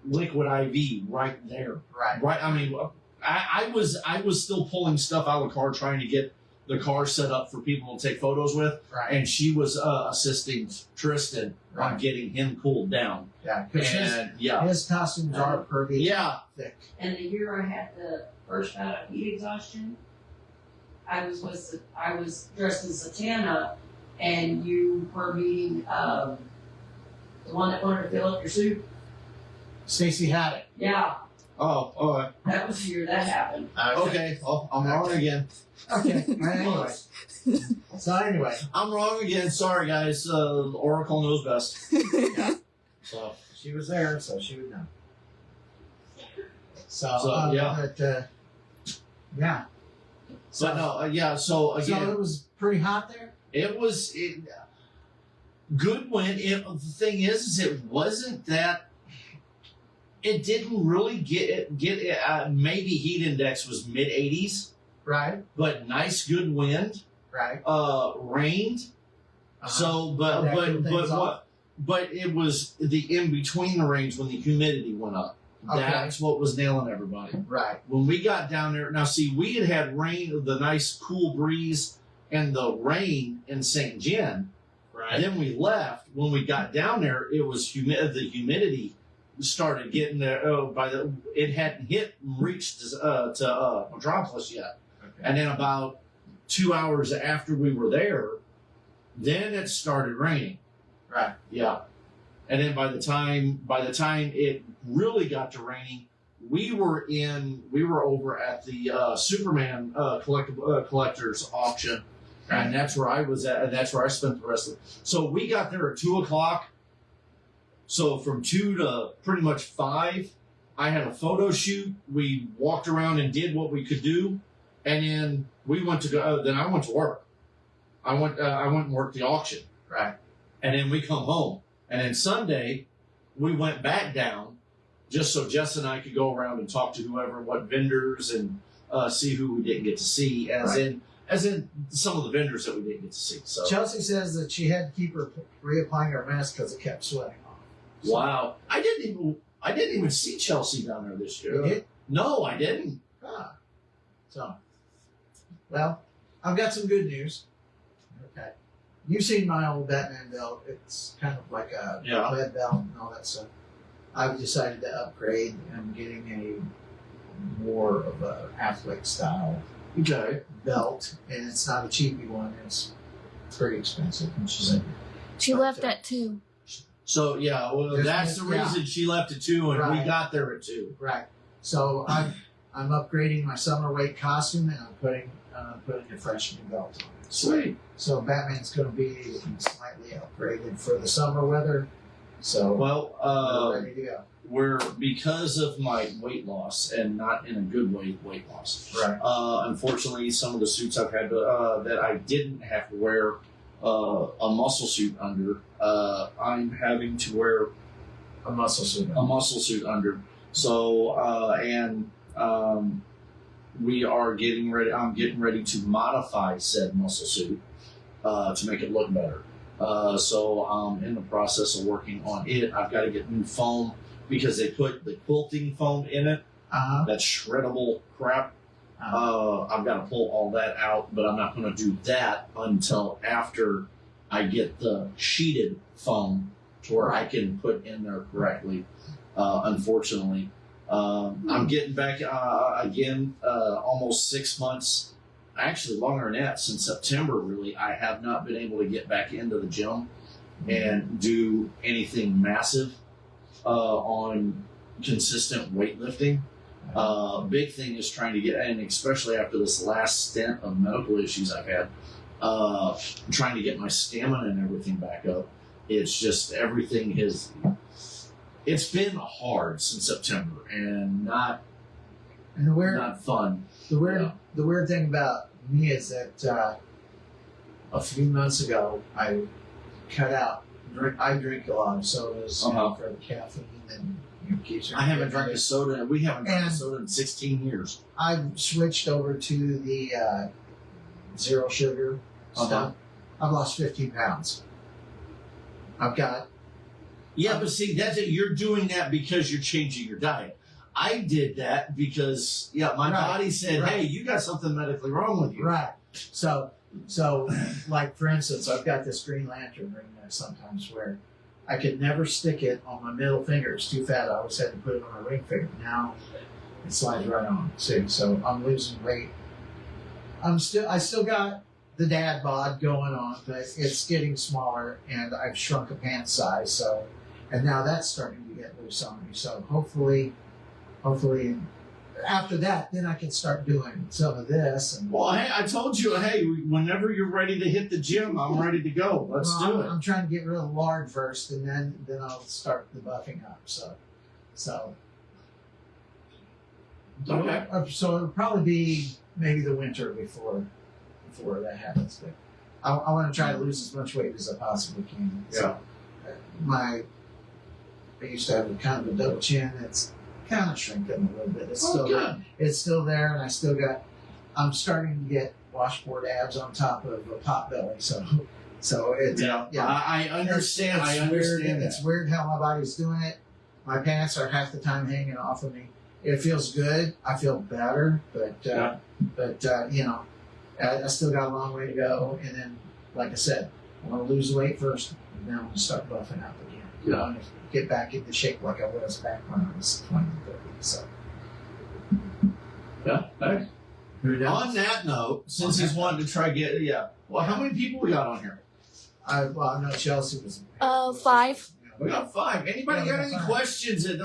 liquid IV right there. Right. I mean, I was still pulling stuff out of the car, trying to get the car set up for people to take photos with, Right. and she was assisting Tristan on Right. getting him cooled down. Yeah. Because his costumes are pretty Yeah. thick. And the year I had the first bout of heat exhaustion, I was dressed as Zatanna, and you were meeting the one that wanted to fill up your soup. Stacy had it. Yeah, Oh, that was the year that happened. okay. Oh, I'm wrong again. Okay. Anyway. So anyway, I'm wrong again. Sorry, guys. Oracle knows best. So she was there, so she would know. So, yeah. But, yeah. But no, yeah. So again, So it was pretty hot there. it was good when the thing is it wasn't that. It didn't really get maybe heat index was mid 80s, Right. but nice good wind. Right. Rained. Uh-huh. So, That cooled things off. but it was the in between the rains when the humidity went up. Okay. That's what was nailing everybody. Right. When we got down there, now see, we had rain, the nice cool breeze, and the rain in St. John. Right. Then we left. When we got down there, it was the humidity started getting there. It hadn't reached to Metropolis yet. Okay. And then about 2 hours after we were there, then it started raining. Right. Yeah. And then by the time it really got to raining, we were over at the Superman collector's auction, and that's where I was at, and that's where I spent the rest of it. So we got there at 2:00. So from 2 to pretty much 5, I had a photo shoot. We walked around and did what we could do, and then we went to go. Then I went to work. I went and worked the auction, Right. and then we come home. And then Sunday, we went back down just so Jess and I could go around and talk to whoever, what vendors, and see who we didn't get to see, as in some of the vendors that we didn't get to see. So Chelsea says that she had to keep reapplying her mask because it kept sweating off. So, wow, I didn't even see Chelsea down there this year. You did? No, I didn't. Ah. So, well, I've got some good news. Okay. You've seen my old Batman belt. It's kind of like a lead belt and all that stuff. I've decided to upgrade. I'm getting a more of a Affleck style Okay. belt, and it's not a cheapy one. It's pretty expensive. And she said, She left at 2. So yeah, well, There's that's the reason she left at 2, and we Right. got there at 2. right. So I'm upgrading my summer weight costume, and I'm putting a fresh new belt on it. Sweet. So Batman's going to be slightly upgraded for the summer weather. So Well, we're ready to go. we're because of my weight loss, and not in a good weight loss. Right. Unfortunately, some of the suits I've had that I didn't have to wear a muscle suit under. I'm having to wear A muscle suit. a muscle suit under. So we are getting ready. I'm getting ready to modify said muscle suit to make it look better. So I'm in the process of working on it. I've got to get new foam because they put the quilting foam in it. That shreddable crap. I've got to pull all that out, but I'm not going to do that until after I get the sheeted foam to where I can put in there correctly. Unfortunately, I'm getting back again. Almost 6 months, actually longer than that, since September. Really, I have not been able to get back into the gym and do anything massive on consistent weightlifting. Big thing is trying to get, and especially after this last stint of medical issues I've had, trying to get my stamina and everything back up. It's just everything has. It's been hard since September and not fun. The weird thing about me is that a few months ago I cut out. I drink a lot of sodas for the caffeine and keeps. I haven't drank a soda. We haven't drank a soda in 16 years. I've switched over to the zero sugar stuff. I've lost 15 pounds. I've got. Yeah, but see, that's it. You're doing that because you're changing your diet. I did that because my body said, "Hey, you got something medically wrong with you." Right. So like for instance, I've got this Green Lantern ring there sometimes where I could never stick it on my middle finger. It's too fat. I always had to put it on my ring finger. Now it slides right on. See, so I'm losing weight. I still got the dad bod going on, but it's getting smaller, and I've shrunk a pant size. So, and now that's starting to get loose on me. So hopefully, after that, then I can start doing some of this. And well, hey, I told you, hey, whenever you're ready to hit the gym, I'm ready to go. Let's do it. I'm trying to get rid of the lard first, and then I'll start the buffing up. So okay. So it'll probably be maybe the winter before that happens. But I want to try to lose as much weight as I possibly can. So I used to have kind of a double chin. It's kind of shrinking a little bit. It's still good. It's still there, and I'm starting to get washboard abs on top of a pot belly. So it's I understand. I understand. It's weird how my body's doing it. My pants are half the time hanging off of me. It feels good. I feel better, but I still got a long way to go. And then, like I said, I want to lose weight first, and then I'm going to start buffing up again. Yeah. I want to get back into shape like I was back when I was 20 and 30. So. Yeah. Hey. On that note, since he's wanting to try well, how many people we got on here? I know Chelsea was. 5. We got 5. Anybody Yeah, got any 5. questions that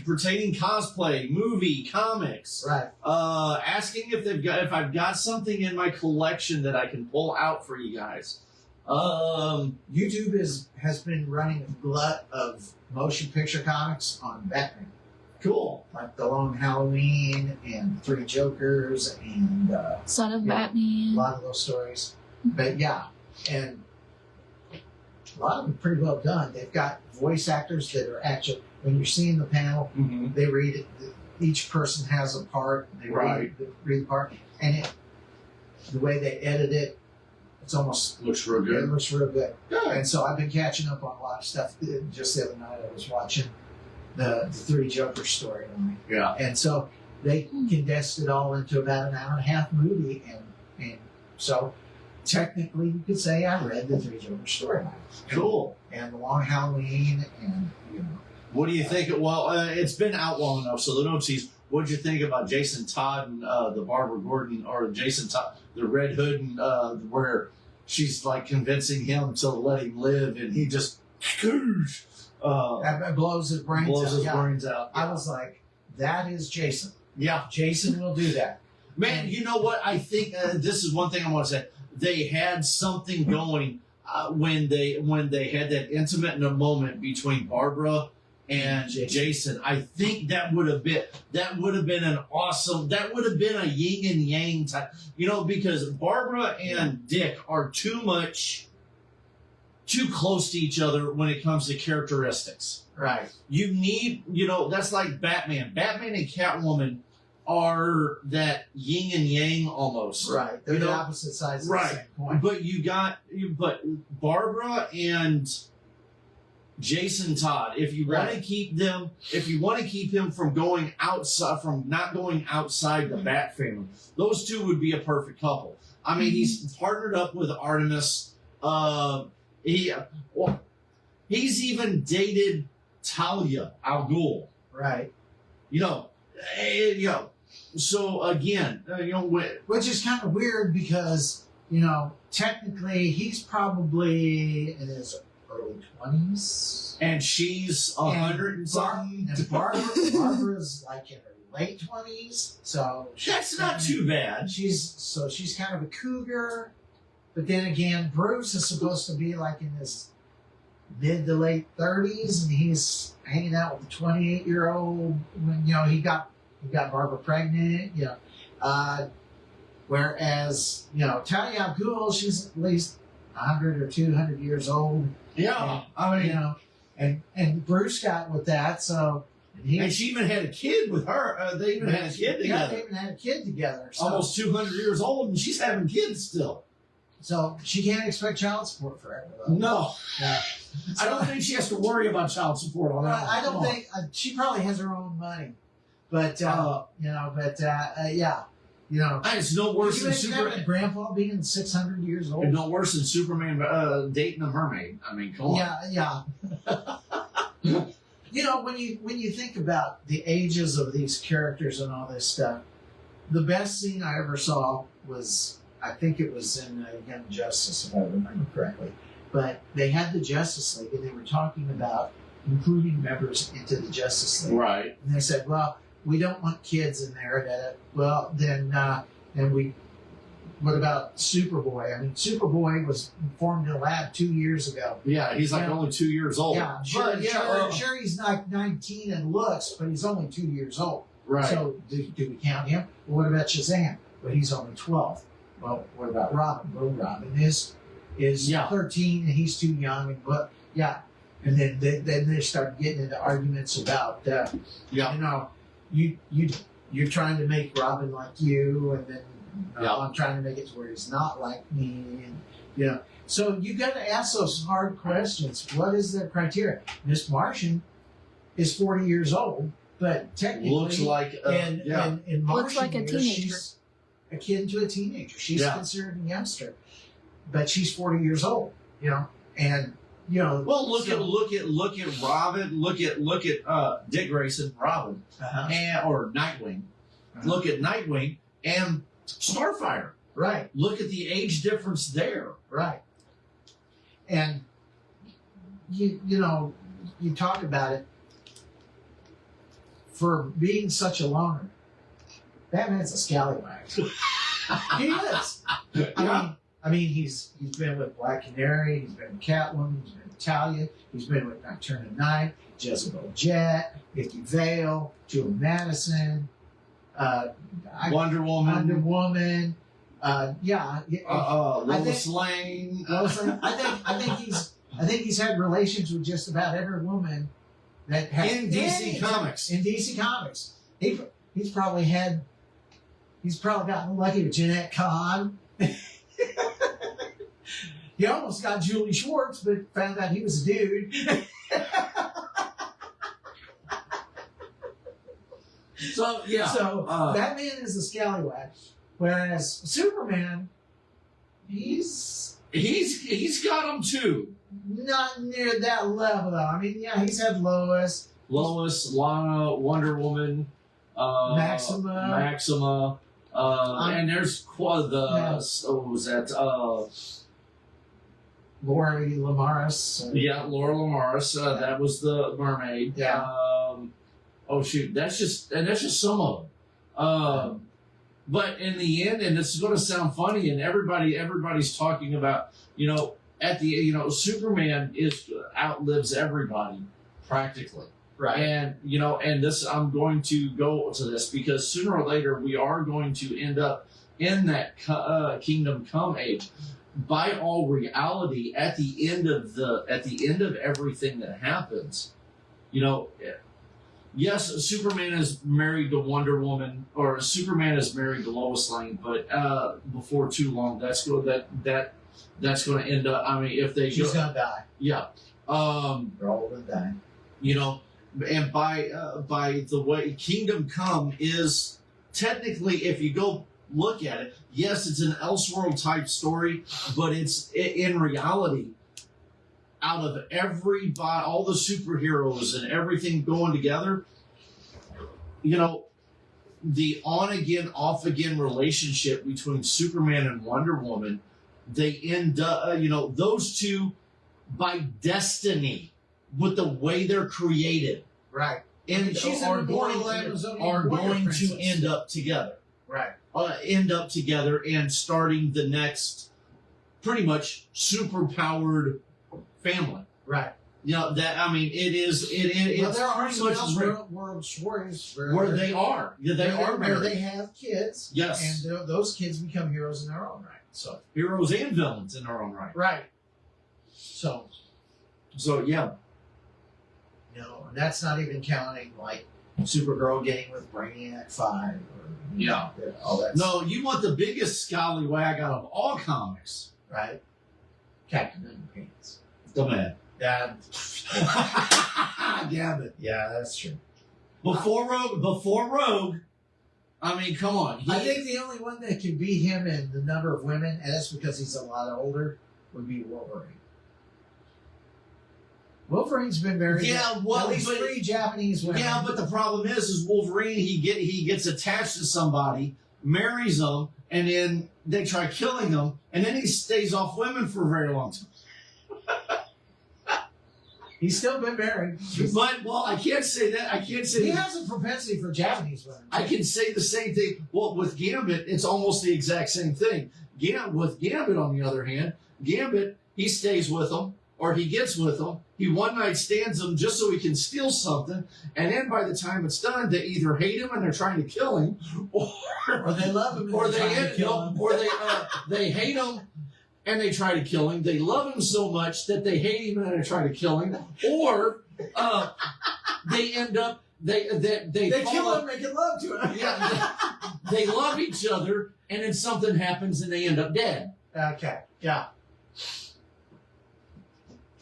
pertaining cosplay, movie, comics? Right. Asking if I've got something in my collection that I can pull out for you guys. YouTube has been running a glut of motion picture comics on Batman. Cool. Like The Long Halloween and Three Jokers and Son of a Batman. lot of those stories. But and a lot of them pretty well done. They've got voice actors that are actually, when you're seeing the panel, they read it. Each person has a part. They read the part. And the way they edit it, it's almost looks real good. It looks real good. Good. And so I've been catching up on a lot of stuff. Just the other night I was watching the Three Jokers storyline. Yeah. And so they condensed it all into about an hour and a half movie. And so technically you could say I read the Three Jokers storyline. Cool. And The Long Halloween and, What do you think? Well, it's been out long enough, so the notes is, what did you think about Jason Todd and the Barbara Gordon, or Jason Todd, the Red Hood, and where she's like convincing him to let him live, and he just blows his brains out. I was like, that is Jason. Yeah. Jason will do that. Man, you know what? I think this is one thing I want to say. They had something going when they had that intimate moment between Barbara and Jason. I think that would have been an awesome. That would have been a yin and yang type. Because Barbara and Dick are too close to each other when it comes to characteristics. Right. You need, that's like Batman. Batman and Catwoman are that yin and yang almost. Right. They're the opposite sides of the same coin. But Barbara and Jason Todd, if you want to keep him from not going outside the Bat family, those two would be a perfect couple. I mean, he's partnered up with Artemis. He's even dated Talia al Ghul. Right. So again, which is kind of weird because technically he's probably in his early 20s, and she's 100 and something. And Barbara's like in her late 20s, so that's not too bad. She's kind of a cougar, but then again, Bruce is supposed to be like in his mid to late 30s, and he's hanging out with a 28-year-old when he got Barbara pregnant. Whereas Talia al Ghul, she's at least 100 or 200 years old. Yeah, and Bruce got with that, so. And she even had a kid with her. They even had a kid together. Yeah, they even had a kid together. So. Almost 200 years old, and she's having kids still. So she can't expect child support forever, though. No. Yeah. I don't think she has to worry about child support on that. I don't think she probably has her own money, but yeah. It's no worse than Superman. Grandpa being 600 years old. It's no worse than Superman dating a mermaid. I mean, come on. Yeah. When you think about the ages of these characters and all this stuff, the best scene I ever saw was, I think it was in Young Justice, if I remember correctly. But they had the Justice League, and they were talking about including members into the Justice League. Right. And they said, well, we don't want kids in there. What about Superboy? I mean, Superboy was formed in a lab 2 years ago. Yeah, he's like only 2 years old. Yeah, sure he's like 19 and looks, but he's only 2 years old. Right. So do we count him? Well, what about Shazam? Well, he's only 12. Well, what about Robin? Well, Robin is 13 and he's too young. And then they start getting into arguments about you're trying to make Robin like you, and then I'm trying to make it to where he's not like me, and so you got to ask those hard questions. What is the criteria? Miss Martian is 40 years old, but technically looks like in Martian looks like a years, teenager. she's akin to a teenager. She's considered a youngster, but she's 40 years old. And well, look at Robin. Look at Dick Grayson, Robin, or Nightwing. Look at Nightwing and Starfire. Right. Look at the age difference there. Right. And you talk about it, for being such a loner. Batman's a scallywag. He is. I mean, he's been with Black Canary, he's been with Catwoman, he's been with Talia, he's been with Nocturne at Night, Jezebel Jet, Vicky Vale, Julie Madison, Wonder Woman. Lois Lane. I think he's had relations with just about every woman that has in DC Comics. In DC Comics, he's probably gotten lucky with Jeanette Kahn. He almost got Julie Schwartz, but found out he was a dude. So Batman is a scallywag, whereas Superman, he's got them too. Not near that level, though. I mean, he's had Lois, Lana, Wonder Woman, Maxima, and there's what was that? Laura Lamaris. Laura Lamaris. That was the mermaid. Yeah. That's just some of them. But in the end, and this is going to sound funny, and everybody's talking about, Superman outlives everybody practically. Right. And and this, I'm going to go to this because sooner or later we are going to end up in that kingdom come age. By all reality, at the end of everything that happens, yes, Superman is married to Wonder Woman, or Superman is married to Lois Lane, but before too long, that's going to end up. I mean, if they She's gonna die. yeah, They're all gonna die. And by the way, Kingdom Come is technically, if you go look at it, yes, it's an Elseworld type story, but it's in reality, out of everybody, all the superheroes and everything going together, the on again, off again relationship between Superman and Wonder Woman, they end up, those two by destiny, with the way they're created, Right. and She's are an going immortal Amazonian are warrior going princess. to end up together. Right. End up together and starting the next pretty much super powered family. Right. That, I mean, it's there are pretty some much world warriors where they are. Yeah, they are where they married. have kids. Yes. And those kids become heroes in their own right. So. Heroes and villains in their own right. Right. So. Yeah. And that's not even counting like Supergirl getting with Brainiac 5 or Yeah. all that. No, you want the biggest scallywag out of all comics. Right. Captain Underpants. The man. Yeah. Gambit. Yeah, that's true. Before Rogue, I mean, come on. I think the only one that can beat him in the number of women, and that's because he's a lot older, would be Wolverine. Wolverine's been married to at least 3 Japanese women. Yeah, but the problem is Wolverine. He gets attached to somebody, marries them, and then they try killing him, and then he stays off women for a very long time. He's still been married. But I can't say that. I can't say He that. has a propensity for Japanese women. I can say the same thing. Well, with Gambit, it's almost the exact same thing. With Gambit, on the other hand, Gambit, he stays with them, or he gets with them. He one night stands them just so he can steal something, and then by the time it's done, they either hate him and they're trying to kill him, or they love him and or they're trying to kill him. or they hate him and they try to kill him. They love him so much that they hate him and they try to kill him, or they end up they kill him, making love to him. Yeah, they love each other, and then something happens and they end up dead. Okay. Yeah.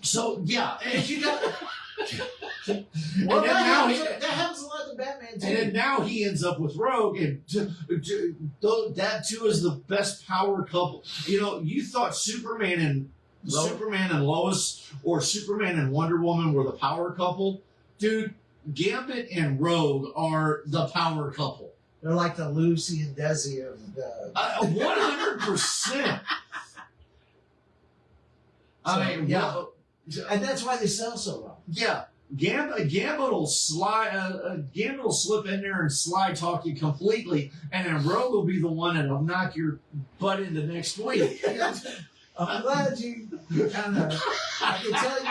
So yeah, and you got. Well, and then that happens a lot to Batman too. And then now he ends up with Rogue, and that too is the best power couple. You thought Superman and Lois, or Superman and Wonder Woman were the power couple, dude. Gambit and Rogue are the power couple. They're like the Lucy and Desi of the 100%. I mean, yeah. And that's why they sell so well. Yeah, Gambit will slide. Gambit will slip in there and slide talk you completely, and then Rogue will be the one that'll knock your butt into next week. I'm glad you kind of. I can tell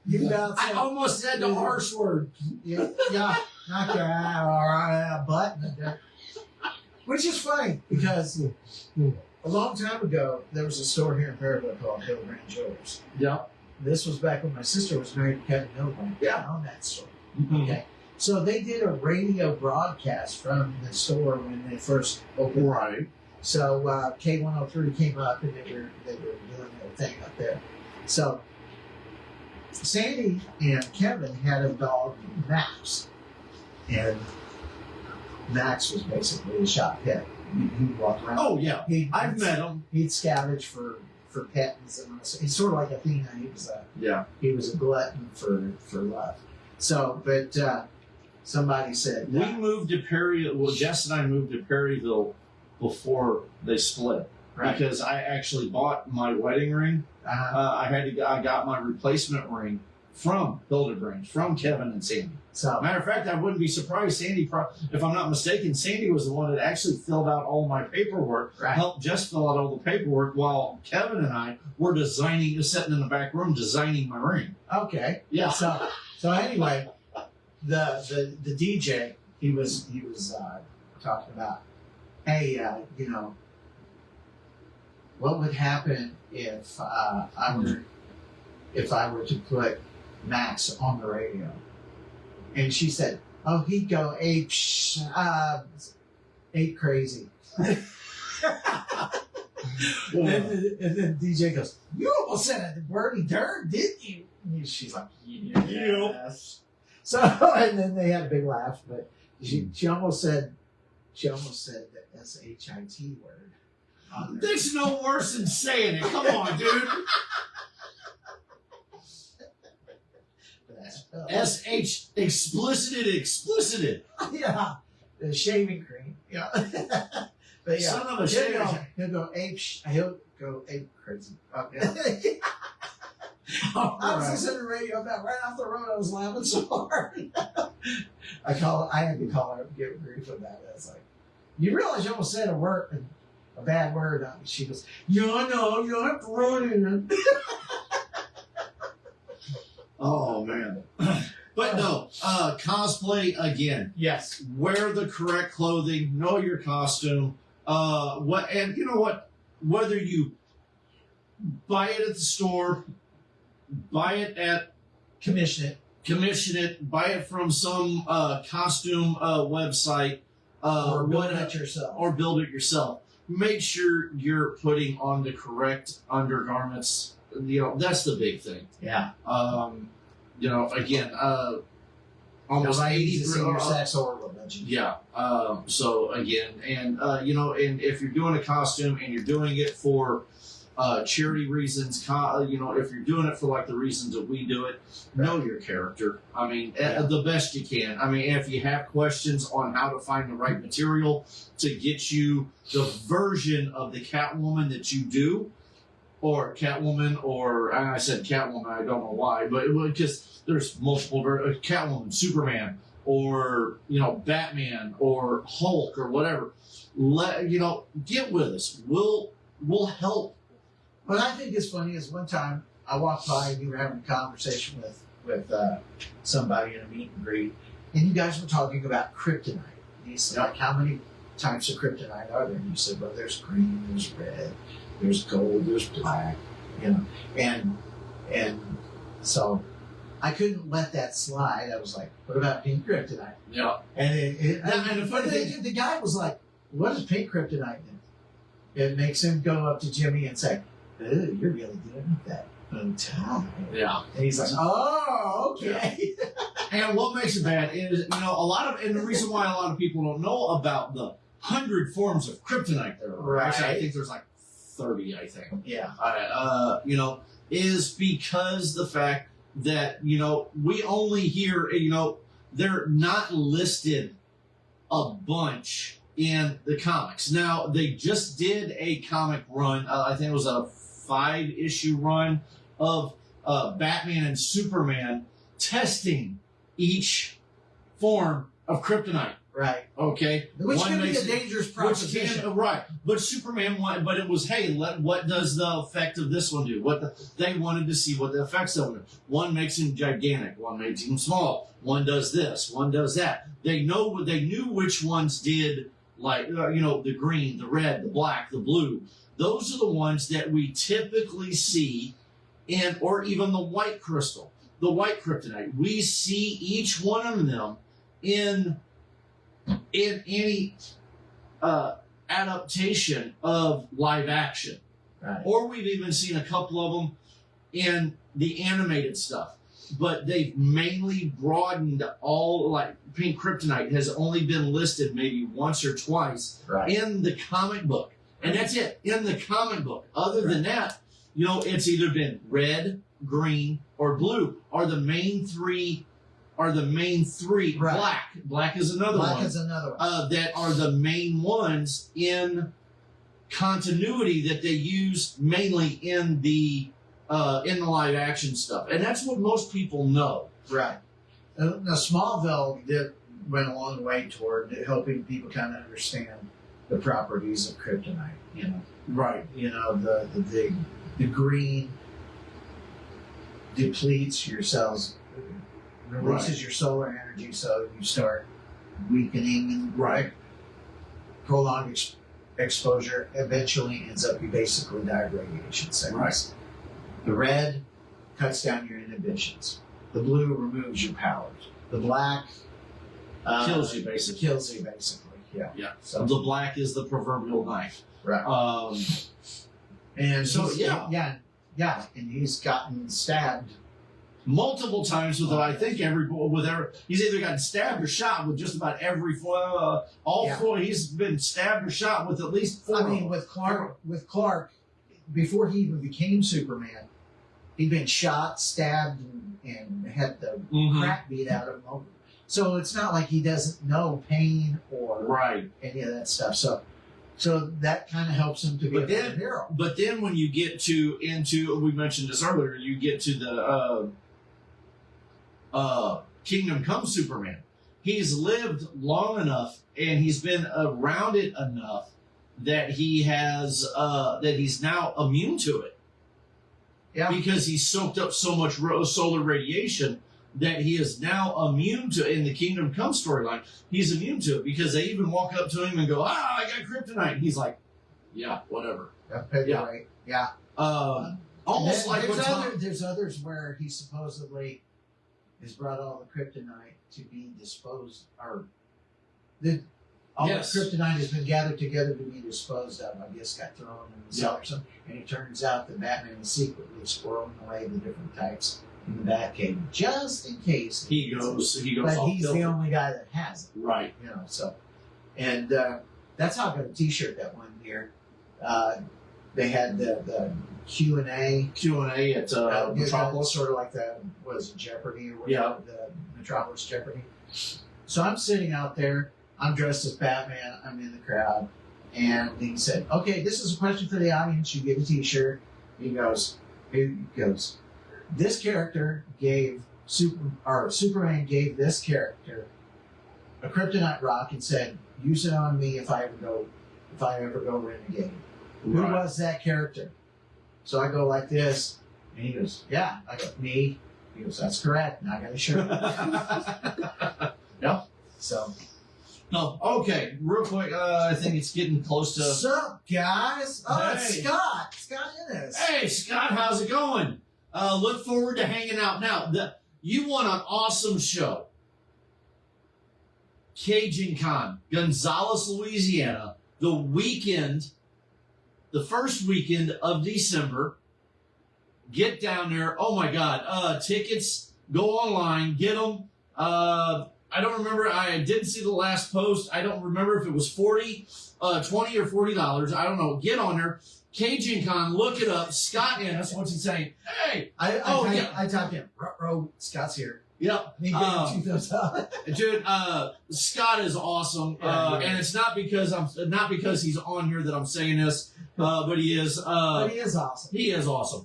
you're gonna. I almost said the harsh word. Yeah, knock your butt. Which is funny because a long time ago there was a store here in Perryville called Hildebrand Jewelers. Yeah. This was back when my sister was married to Kevin Hildebrand. Yeah. I owned that store. Mm-hmm. Okay. So they did a radio broadcast from the store when they first opened. Right. So K103 came up and they were doing their thing up there. So Sandy and Kevin had a dog, Max. And Max was basically a shop pet. He'd walk around. Oh yeah, I've met him. He'd scavenge for pets, and he's sort of like Athena. He was a glutton for love. So, but somebody said We moved to Perryville. Well, Jess and I moved to Perryville before they split, right. because I actually bought my wedding ring. I got my replacement ring from Hildebrand, from Kevin and Sandy. So, matter of fact, I wouldn't be surprised. Sandy, if I'm not mistaken, Sandy was the one that actually filled out all my paperwork, helped Jess fill out all the paperwork, while Kevin and I were sitting in the back room, designing my ring. okay. Yeah. So anyway, the DJ, he was talking about, hey, what would happen if I were to put Max on the radio? And she said, oh, he'd go ape crazy. And then DJ goes, you almost said a wordy dirt, didn't you? And she's like, yes. So, and then they had a big laugh, but she almost said the S-H-I-T word. That's no worse than saying it. Come on, dude. S-H explicit. Yeah. The shaving cream. Yeah. But yeah. Son of a shaving. He'll go ape crazy. I was listening to the radio about right off the road. I was laughing so hard. I had to call her and give grief about it. I was like, you realize you almost said a bad word. She goes, yeah, I know. You don't have to run in. Oh man. But no, cosplay again. Yes. Wear the correct clothing. Know your costume. And you know what? Whether you buy it at the store, buy it at commission it, buy it from some costume website, or build it yourself. Or build it yourself. Make sure you're putting on the correct undergarments. That's the big thing. Yeah. Again, almost 80% your sex or religion. Yeah. So again, and if you're doing a costume and you're doing it for charity reasons, if you're doing it for like the reasons that we do it, know your character. I mean, the best you can. I mean, if you have questions on how to find the right material to get you the version of the Catwoman that you do, or Catwoman, or I said Catwoman, I don't know why, but just there's multiple Catwoman, Superman, or Batman, or Hulk, or whatever. Get with us. We'll help. What I think is funny is one time I walked by and you were having a conversation with somebody in a meet and greet, and you guys were talking about kryptonite. And he said, like, how many types of kryptonite are there? And you said, well, there's green, there's red, there's gold, there's black, and so I couldn't let that slide. I was like, what about pink kryptonite? Yeah. And the funny thing, the guy was like, what does pink kryptonite do? It makes him go up to Jimmy and say, ooh, you're really doing that tie. Yeah. And he's like, oh, okay. Yeah. And what makes it bad is, and the reason why a lot of people don't know about the 100 forms of kryptonite there are. Right. Actually, I think there's like 30, I think. Yeah. Is because the fact that, we only hear, they're not listed a bunch in the comics. Now, they just did a comic run, I think it was a 5-issue run of Batman and Superman testing each form of kryptonite. Right. Okay. Which can be a dangerous proposition. Right. But Superman wanted, but it was, hey, what does the effect of this one do? They wanted to see what the effects of it. One makes him gigantic. One makes him small. One does this. One does that. They knew which ones did, like, the green, the red, the black, the blue. Those are the ones that we typically see or even the white crystal, the white kryptonite. We see each one of them in any adaptation of live action. Right. Or we've even seen a couple of them in the animated stuff. But they've mainly broadened all, like pink kryptonite has only been listed maybe once or twice in the comic book. And that's it, in the comic book. Other than that, it's either been red, green, or blue are the main three. Right. Black is another one. Black is another one. That are the main ones in continuity that they use mainly in the live action stuff, and that's what most people know. Right. Now Smallville went a long way toward helping people kind of understand the properties of kryptonite. Right. The green depletes your cells releases your solar energy, so you start weakening and prolonged exposure eventually ends up you basically die of radiation sickness. The red cuts down your inhibitions. The blue removes your powers. The black Kills you, basically. Yeah. So the black is the proverbial knife. Right. And so, yeah, and he's gotten stabbed multiple times with I think he's either gotten stabbed or shot with just about every four. He's been stabbed or shot with at least 4. I mean, with Clark, before he even became Superman, he'd been shot, stabbed, and had the crap beat out of him. So it's not like he doesn't know pain or any of that stuff. So that kind of helps him to be a better hero. But then when you get into we mentioned this earlier, you get to the Kingdom Come Superman. He's lived long enough and he's been around it enough that he has that he's now immune to it. Yeah. Because he's soaked up so much solar radiation that he is now immune to in the Kingdom Come storyline. He's immune to it because they even walk up to him and go, I got kryptonite. And he's like, yeah, whatever. Right. Yeah. Almost like there's others where he supposedly has brought all the kryptonite to be disposed, or all the kryptonite has been gathered together to be disposed of. I guess got thrown in the cell or something. And it turns out that Batman is secretly squirreling away the different types in the Batcave just in case he goes. But he's the only guy that has it, right? So, and that's how I got a T-shirt that one year. They had the Q&A at Metropolis, sort of like Jeopardy or whatever, the Metropolis Jeopardy. So I'm sitting out there. I'm dressed as Batman. I'm in the crowd, and he said, "Okay, this is a question for the audience. You get a T-shirt." He goes, this character gave Superman gave this character a kryptonite rock and said, "Use it on me if I ever go renegade." Who was that character? So I go like this, and he goes, "Yeah." I go, "Me." He goes, "That's correct." And I got a shirt. Yeah. So. No. Okay. Real quick. I think it's getting close to. What's up, guys? Oh, hey. It's Scott. Scott Innes. Hey, Scott. How's it going? Look forward to hanging out. Now, you want an awesome show. Cajun Con, Gonzales, Louisiana, the first weekend of December. Get down there. Oh, my God. Tickets, go online, get them. I don't remember. I didn't see the last post. I don't remember if it was $20 or $40. I don't know. Get on there. Cajun Con, look it up. Scott Innes, what's he saying? Hey! I talked to him. Scott's here. Yep. He gave 2 thumbs up. Dude, Scott is awesome. And it's not because he's on here that I'm saying this, but he is. But he is awesome. He is awesome.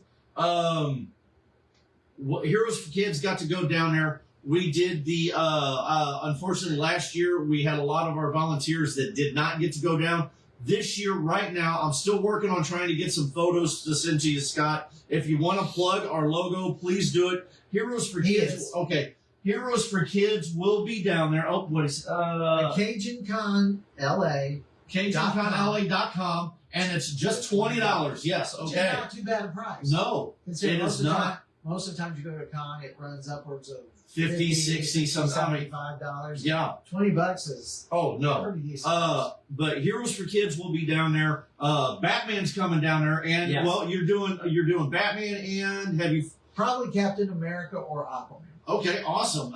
Heroes for Kids got to go down there. We did unfortunately last year we had a lot of our volunteers that did not get to go down. This year, right now, I'm still working on trying to get some photos to send to you, Scott. If you want to plug our logo, please do it. Heroes for Kids. Okay. Heroes for Kids will be down there. Oh, what is Cajun Con LA. CajunConLA.com. And it's just $20. Yes, okay. It's not too bad a price. No, it is not. Most of the times you go to a con, it runs upwards of 50, 60, sometimes $75. Yeah. $20 is pretty decent. But Heroes for Kids will be down there. Batman's coming down there, and you're doing Batman, and have you probably Captain America or Aquaman. Okay, awesome.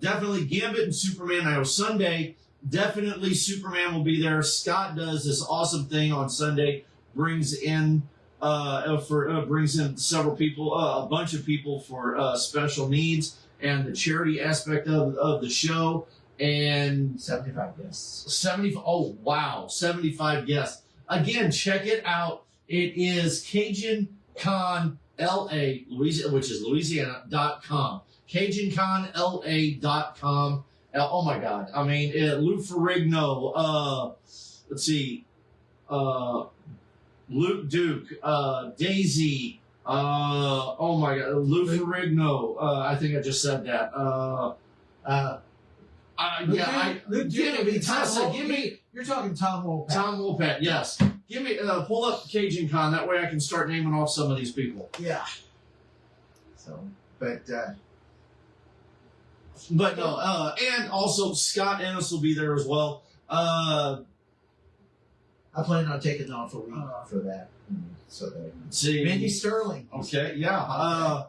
Definitely Gambit and Superman. I know Sunday, definitely Superman will be there. Scott does this awesome thing on Sunday, brings in several people, a bunch of people for special needs and the charity aspect of the show. And 75 guests. 75 guests. Again, check it out. It is Cajun Con LA, Louisiana, which is Louisiana.com. CajunConLA.com. Oh my God. I mean, Lou Ferrigno, let's see, Luke Duke, Daisy, Oh my God, Lou Ferrigno. I think I just said that. Give me You're talking Tom Wolpack. Tom Wopat. Yes, give me pull up Cajun Con. That way I can start naming off some of these people. Yeah. So, but no, and also Scott Ennis will be there as well. I plan on taking off a week for that. So that See, Mindy Sterling. Okay, yeah.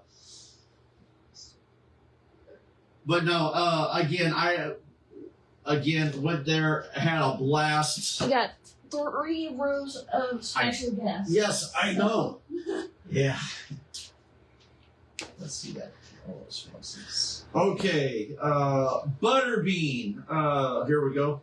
But no, again went there, had a blast. We got 3 rows of special guests. Yes, I know. Yeah. Let's see that. All those faces. Okay, Butterbean. Here we go.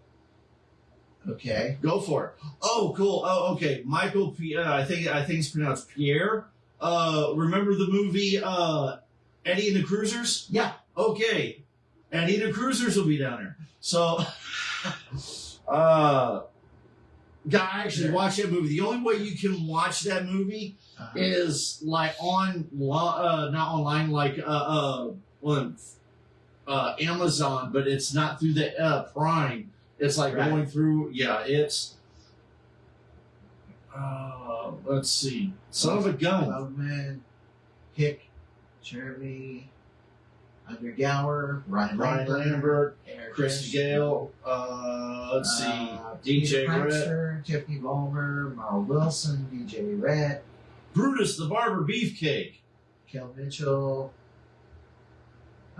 Okay. Go for it. Oh, cool. Oh, okay. Michael. I think it's pronounced Pierre. Remember the movie Eddie and the Cruisers? Yeah. Okay. Eddie and the Cruisers will be down there. So, I actually watched that movie. The only way you can watch that movie is like not online, like Amazon, but it's not through the Prime. It's like going through. Yeah, it's. Let's see. Son of a gun. Loveman, Hick, Jeremy, Undergower, Ryan Lambert, Eric Christy Fish, Gale. Let's see. DJ Red. Prankster, Tiffany Vollmer, Marl Wilson, DJ Red, Brutus the Barber Beefcake. Kel Mitchell,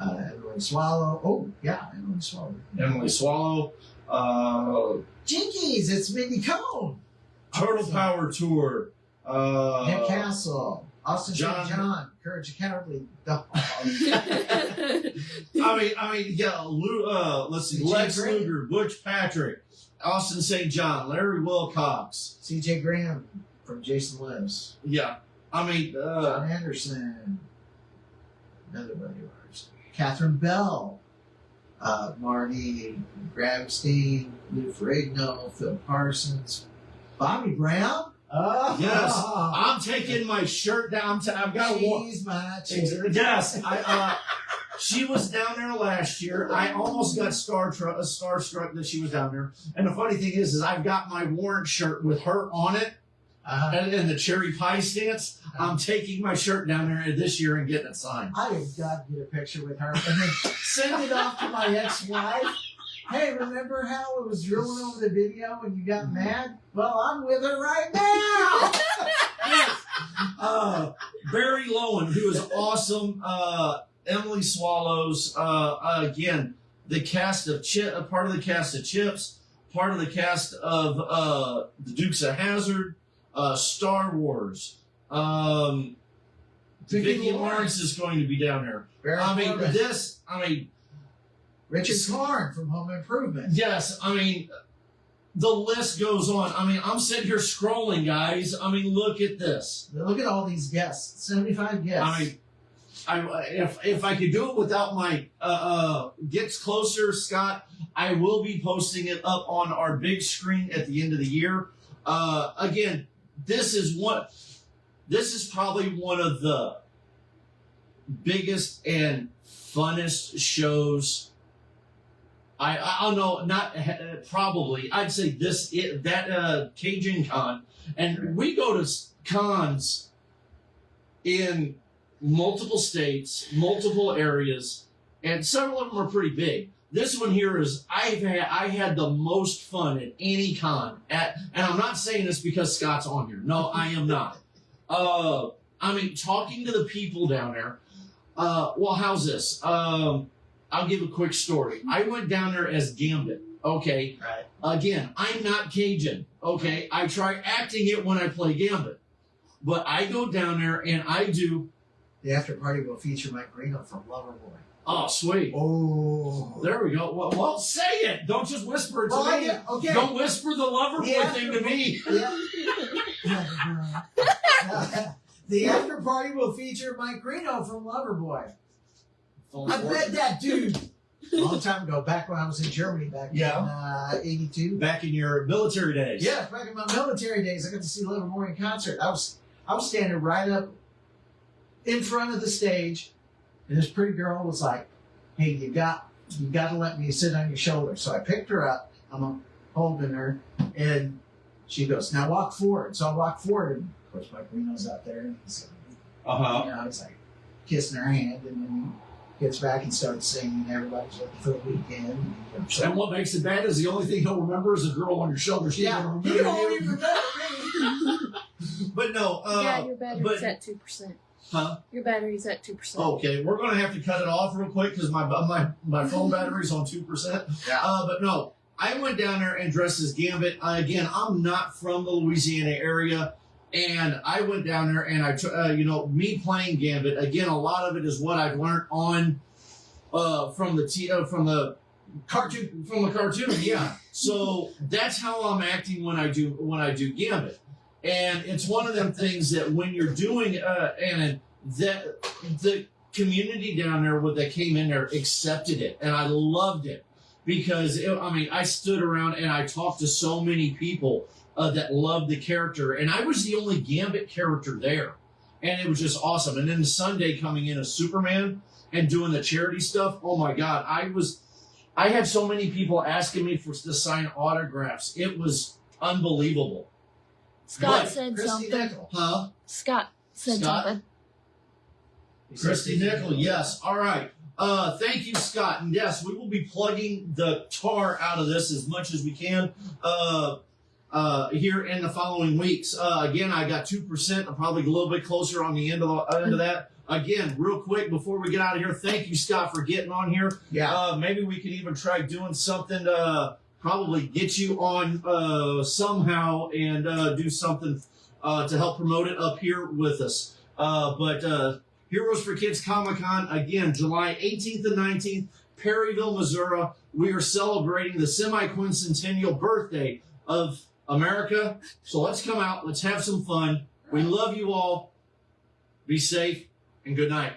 Emily Swallow. Oh, yeah, Emily Swallow. Emily Swallow. Jinkies, it's Mindy Cohn. Turtle Power Tour. Nick Castle. Austin St. John. Courage the Cowardly Dog. I mean, yeah. Let's see. Lex Luger, Butch Patrick, Austin St. John, Larry Wilcox, CJ Graham from Jason Lives. Yeah. I mean, John Anderson. Another buddy of ours. Catherine Bell. Marty Grabstein, Lou Ferrigno, Phil Parsons, Bobby Brown. Oh, yes. I'm taking my shirt down. I've got one. She's my chick. Yes. She was down there last year. I almost got starstruck that she was down there. And the funny thing is I've got my Warrant shirt with her on it. And the cherry pie stance. I'm taking my shirt down there this year and getting it signed. I have got to get a picture with her and then send it off to my ex-wife. Hey, remember how it was drilling over the video and you got mad? Well, I'm with her right now. Yes. Barry Lowen, who is awesome. Emily Swallows. Again, the cast of part of the cast of Chips, part of the cast of the Dukes of Hazzard. Star Wars. Vicki Lawrence is going to be down there. Richard Karn from Home Improvement. Yes, the list goes on. I'm sitting here scrolling, guys. Look at this. Look at all these guests. 75 guests. If I could do it without my Gets Closer, Scott, I will be posting it up on our big screen at the end of the year. Again, this is probably one of the biggest and funnest shows. I don't know, not probably. I'd say that Cajun Con, and we go to cons in multiple states, multiple areas, and several of them are pretty big. This one here is I had the most fun at any con and I'm not saying this because Scott's on here. No, I am not. Talking to the people down there. Well, how's this? I'll give a quick story. I went down there as Gambit. Okay. Right. Again, I'm not Cajun. Okay. I try acting it when I play Gambit, but I go down there and I do. The after party will feature Mike Reno from Loverboy. Oh, sweet. Oh. There we go. Well, say it. Don't just whisper it to me. Okay. Don't whisper the Loverboy thing to me. Yeah. The after party will feature Mike Reno from Loverboy. I met that dude a long time ago, back when I was in Germany, back in 82. Back in your military days. Yeah, back in my military days, I got to see Livermore in concert. I was standing right up in front of the stage, and this pretty girl was like, "Hey, you got to let me sit on your shoulder." So I picked her up. I'm holding her, and she goes, "Now walk forward." So I walk forward, and of course Mike Reno's out there, and he's it's like kissing her hand, and then he gets back and starts singing. Everybody's looking for the weekend. And what makes it bad is the only thing he'll remember is a girl on your shoulder. She doesn't you remember don't you. even remember me. But no, yeah, your battery's but- at 2%. Huh? Your battery's at 2%. Okay, we're going to have to cut it off real quick because my phone battery's on 2%. Yeah. But no, I went down there and dressed as Gambit. Again, I'm not from the Louisiana area, and I went down there and me playing Gambit. Again, a lot of it is what I've learned on from the cartoon. Yeah. So that's how I'm acting when I do Gambit. And it's one of them things that when you're doing, and that the community down there that came in there accepted it, and I loved it because I stood around and I talked to so many people that loved the character, and I was the only Gambit character there, and it was just awesome. And then Sunday coming in as Superman and doing the charity stuff, oh my God, I had so many people asking me to sign autographs. It was unbelievable. Scott What? said Christy something. Nickel. Huh? Scott said Scott? something. Christy Nickel, yes. All right. Thank you, Scott. And yes, we will be plugging the tar out of this as much as we can here in the following weeks. Again, I got 2%. I'm probably a little bit closer on the end of that. Again, real quick before we get out of here, thank you, Scott, for getting on here. Yeah. Maybe we could even try doing something probably get you on somehow and do something to help promote it up here with us. But Heroes for Kids Comic-Con, again, July 18th and 19th, Perryville, Missouri. We are celebrating the semi-quincentennial birthday of America. So let's come out. Let's have some fun. We love you all. Be safe and good night.